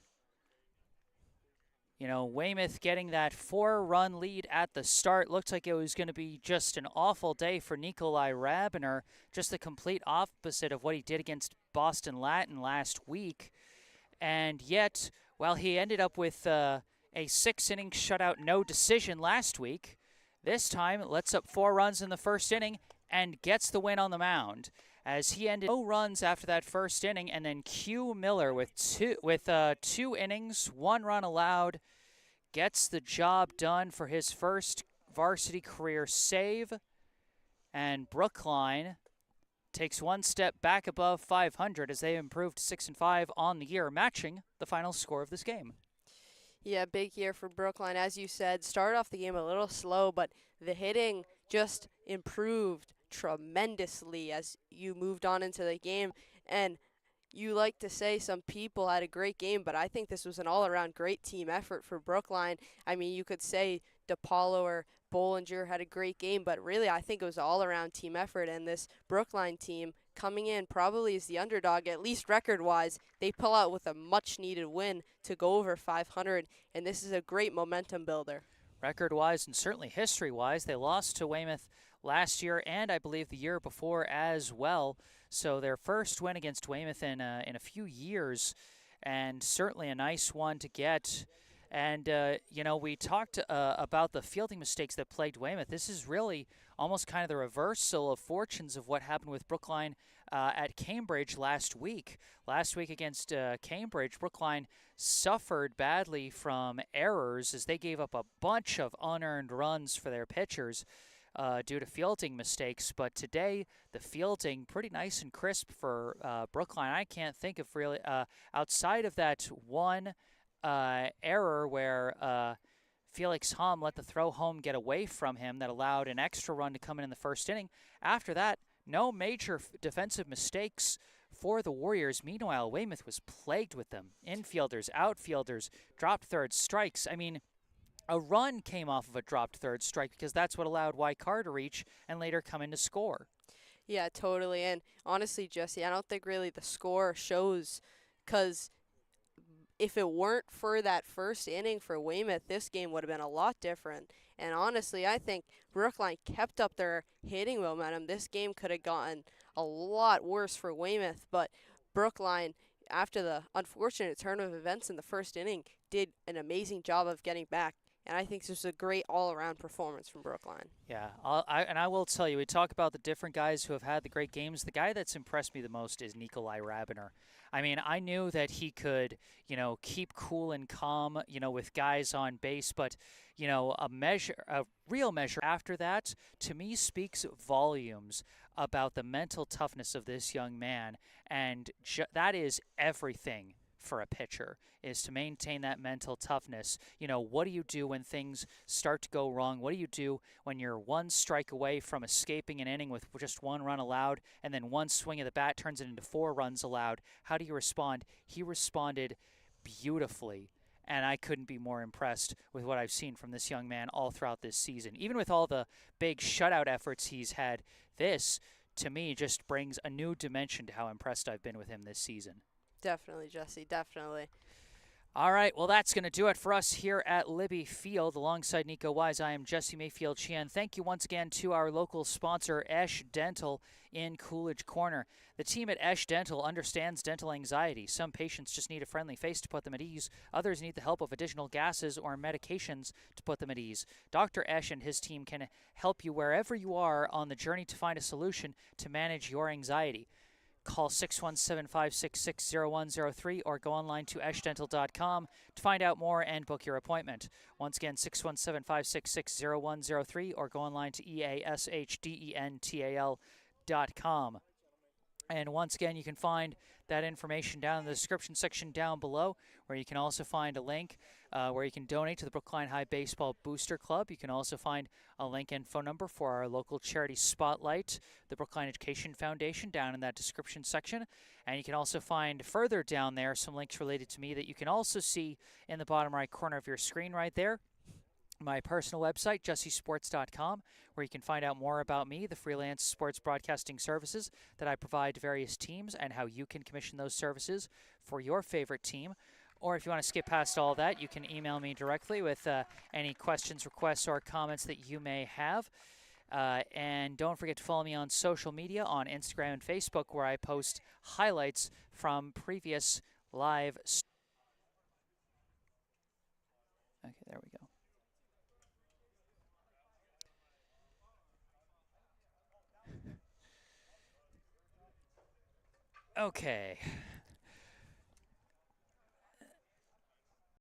You know, Weymouth getting that 4-run lead at the start. Looked like it was going to be just an awful day for Nikolai Rabiner. Just the complete opposite of what he did against Boston Latin last week. And yet, while he ended up with a 6-inning shutout, no decision last week, this time lets up 4 runs in the first inning and gets the win on the mound. As he ended no runs after that first inning, and then Q Miller with 2 innings, 1 run allowed, gets the job done for his first varsity career save, and Brookline takes 1 step back above 500 as they improved 6-5 on the year, matching the final score of this game. Yeah, big year for Brookline. As you said, started off the game a little slow, but the hitting just improved tremendously as you moved on into the game. And you like to say some people had a great game, but I think this was an all-around great team effort for Brookline. I mean, you could say DePaulo or Bollinger had a great game, but really I think it was an all-around team effort, and this Brookline team coming in probably as the underdog, at least record-wise. They pull out with a much-needed win to go over 500, and this is a great momentum builder. Record-wise and certainly history-wise, they lost to Weymouth last year and I believe the year before as well. So their first win against Weymouth in a few years, and certainly a nice one to get. And, you know, we talked about the fielding mistakes that plagued Weymouth. This is really almost kind of the reversal of fortunes of what happened with Brookline at Cambridge last week. Last week against Cambridge, Brookline suffered badly from errors as they gave up a bunch of unearned runs for their pitchers due to fielding mistakes. But today, the fielding pretty nice and crisp for Brookline. I can't think of really, outside of that one error where Felix Hum let the throw home get away from him that allowed an extra run to come in the first inning. After that, no major defensive mistakes for the Warriors. Meanwhile, Weymouth was plagued with them. Infielders, outfielders, dropped third strikes. I mean, a run came off of a dropped third strike because that's what allowed Wycar to reach and later come in to score. Yeah, totally. And honestly, Jesse, I don't think really the score shows, because if it weren't for that first inning for Weymouth, this game would have been a lot different. And honestly, I think Brookline kept up their hitting momentum. This game could have gotten a lot worse for Weymouth, but Brookline, after the unfortunate turn of events in the first inning, did an amazing job of getting back. And I think this was a great all-around performance from Brookline. Yeah, I will tell you, we talk about the different guys who have had the great games. The guy that's impressed me the most is Nikolai Rabiner. I mean, I knew that he could, you know, keep cool and calm, you know, with guys on base, but, you know, a real measure after that, to me, speaks volumes about the mental toughness of this young man, and that is everything for a pitcher is to maintain that mental toughness. What do you do when things start to go wrong? What do you do when you're one strike away from escaping an inning with just one run allowed, and then one swing of the bat turns it into 4 runs allowed? How do you respond? He responded beautifully, and I couldn't be more impressed with what I've seen from this young man all throughout this season. Even with all the big shutout efforts he's had, this, to me, just brings a new dimension to how impressed I've been with him this season. Definitely, Jesse, definitely. All right, well, that's going to do it for us here at Libby Field. Alongside Nico Wise, I am Jesse Mayfield-Sheehan. Thank you once again to our local sponsor, Esch Dental in Coolidge Corner. The team at Esch Dental understands dental anxiety. Some patients just need a friendly face to put them at ease. Others need the help of additional gases or medications to put them at ease. Dr. Esch and his team can help you wherever you are on the journey to find a solution to manage your anxiety. Call 617-566-0103 or go online to eschdental.com to find out more and book your appointment. Once again, 617-566-0103 or go online to eashdental.com. And once again, you can find that information down in the description section down below, where you can also find a link where you can donate to the Brookline High Baseball Booster Club. You can also find a link and phone number for our local charity spotlight, the Brookline Education Foundation, down in that description section. And you can also find further down there some links related to me that you can also see in the bottom right corner of your screen right there. My personal website, jessesports.com, where you can find out more about me, the freelance sports broadcasting services that I provide to various teams, and how you can commission those services for your favorite team. Or if you want to skip past all that, you can email me directly with any questions, requests, or comments that you may have. And don't forget to follow me on social media on Instagram and Facebook, where I post highlights from previous live. Okay, there we go. Okay.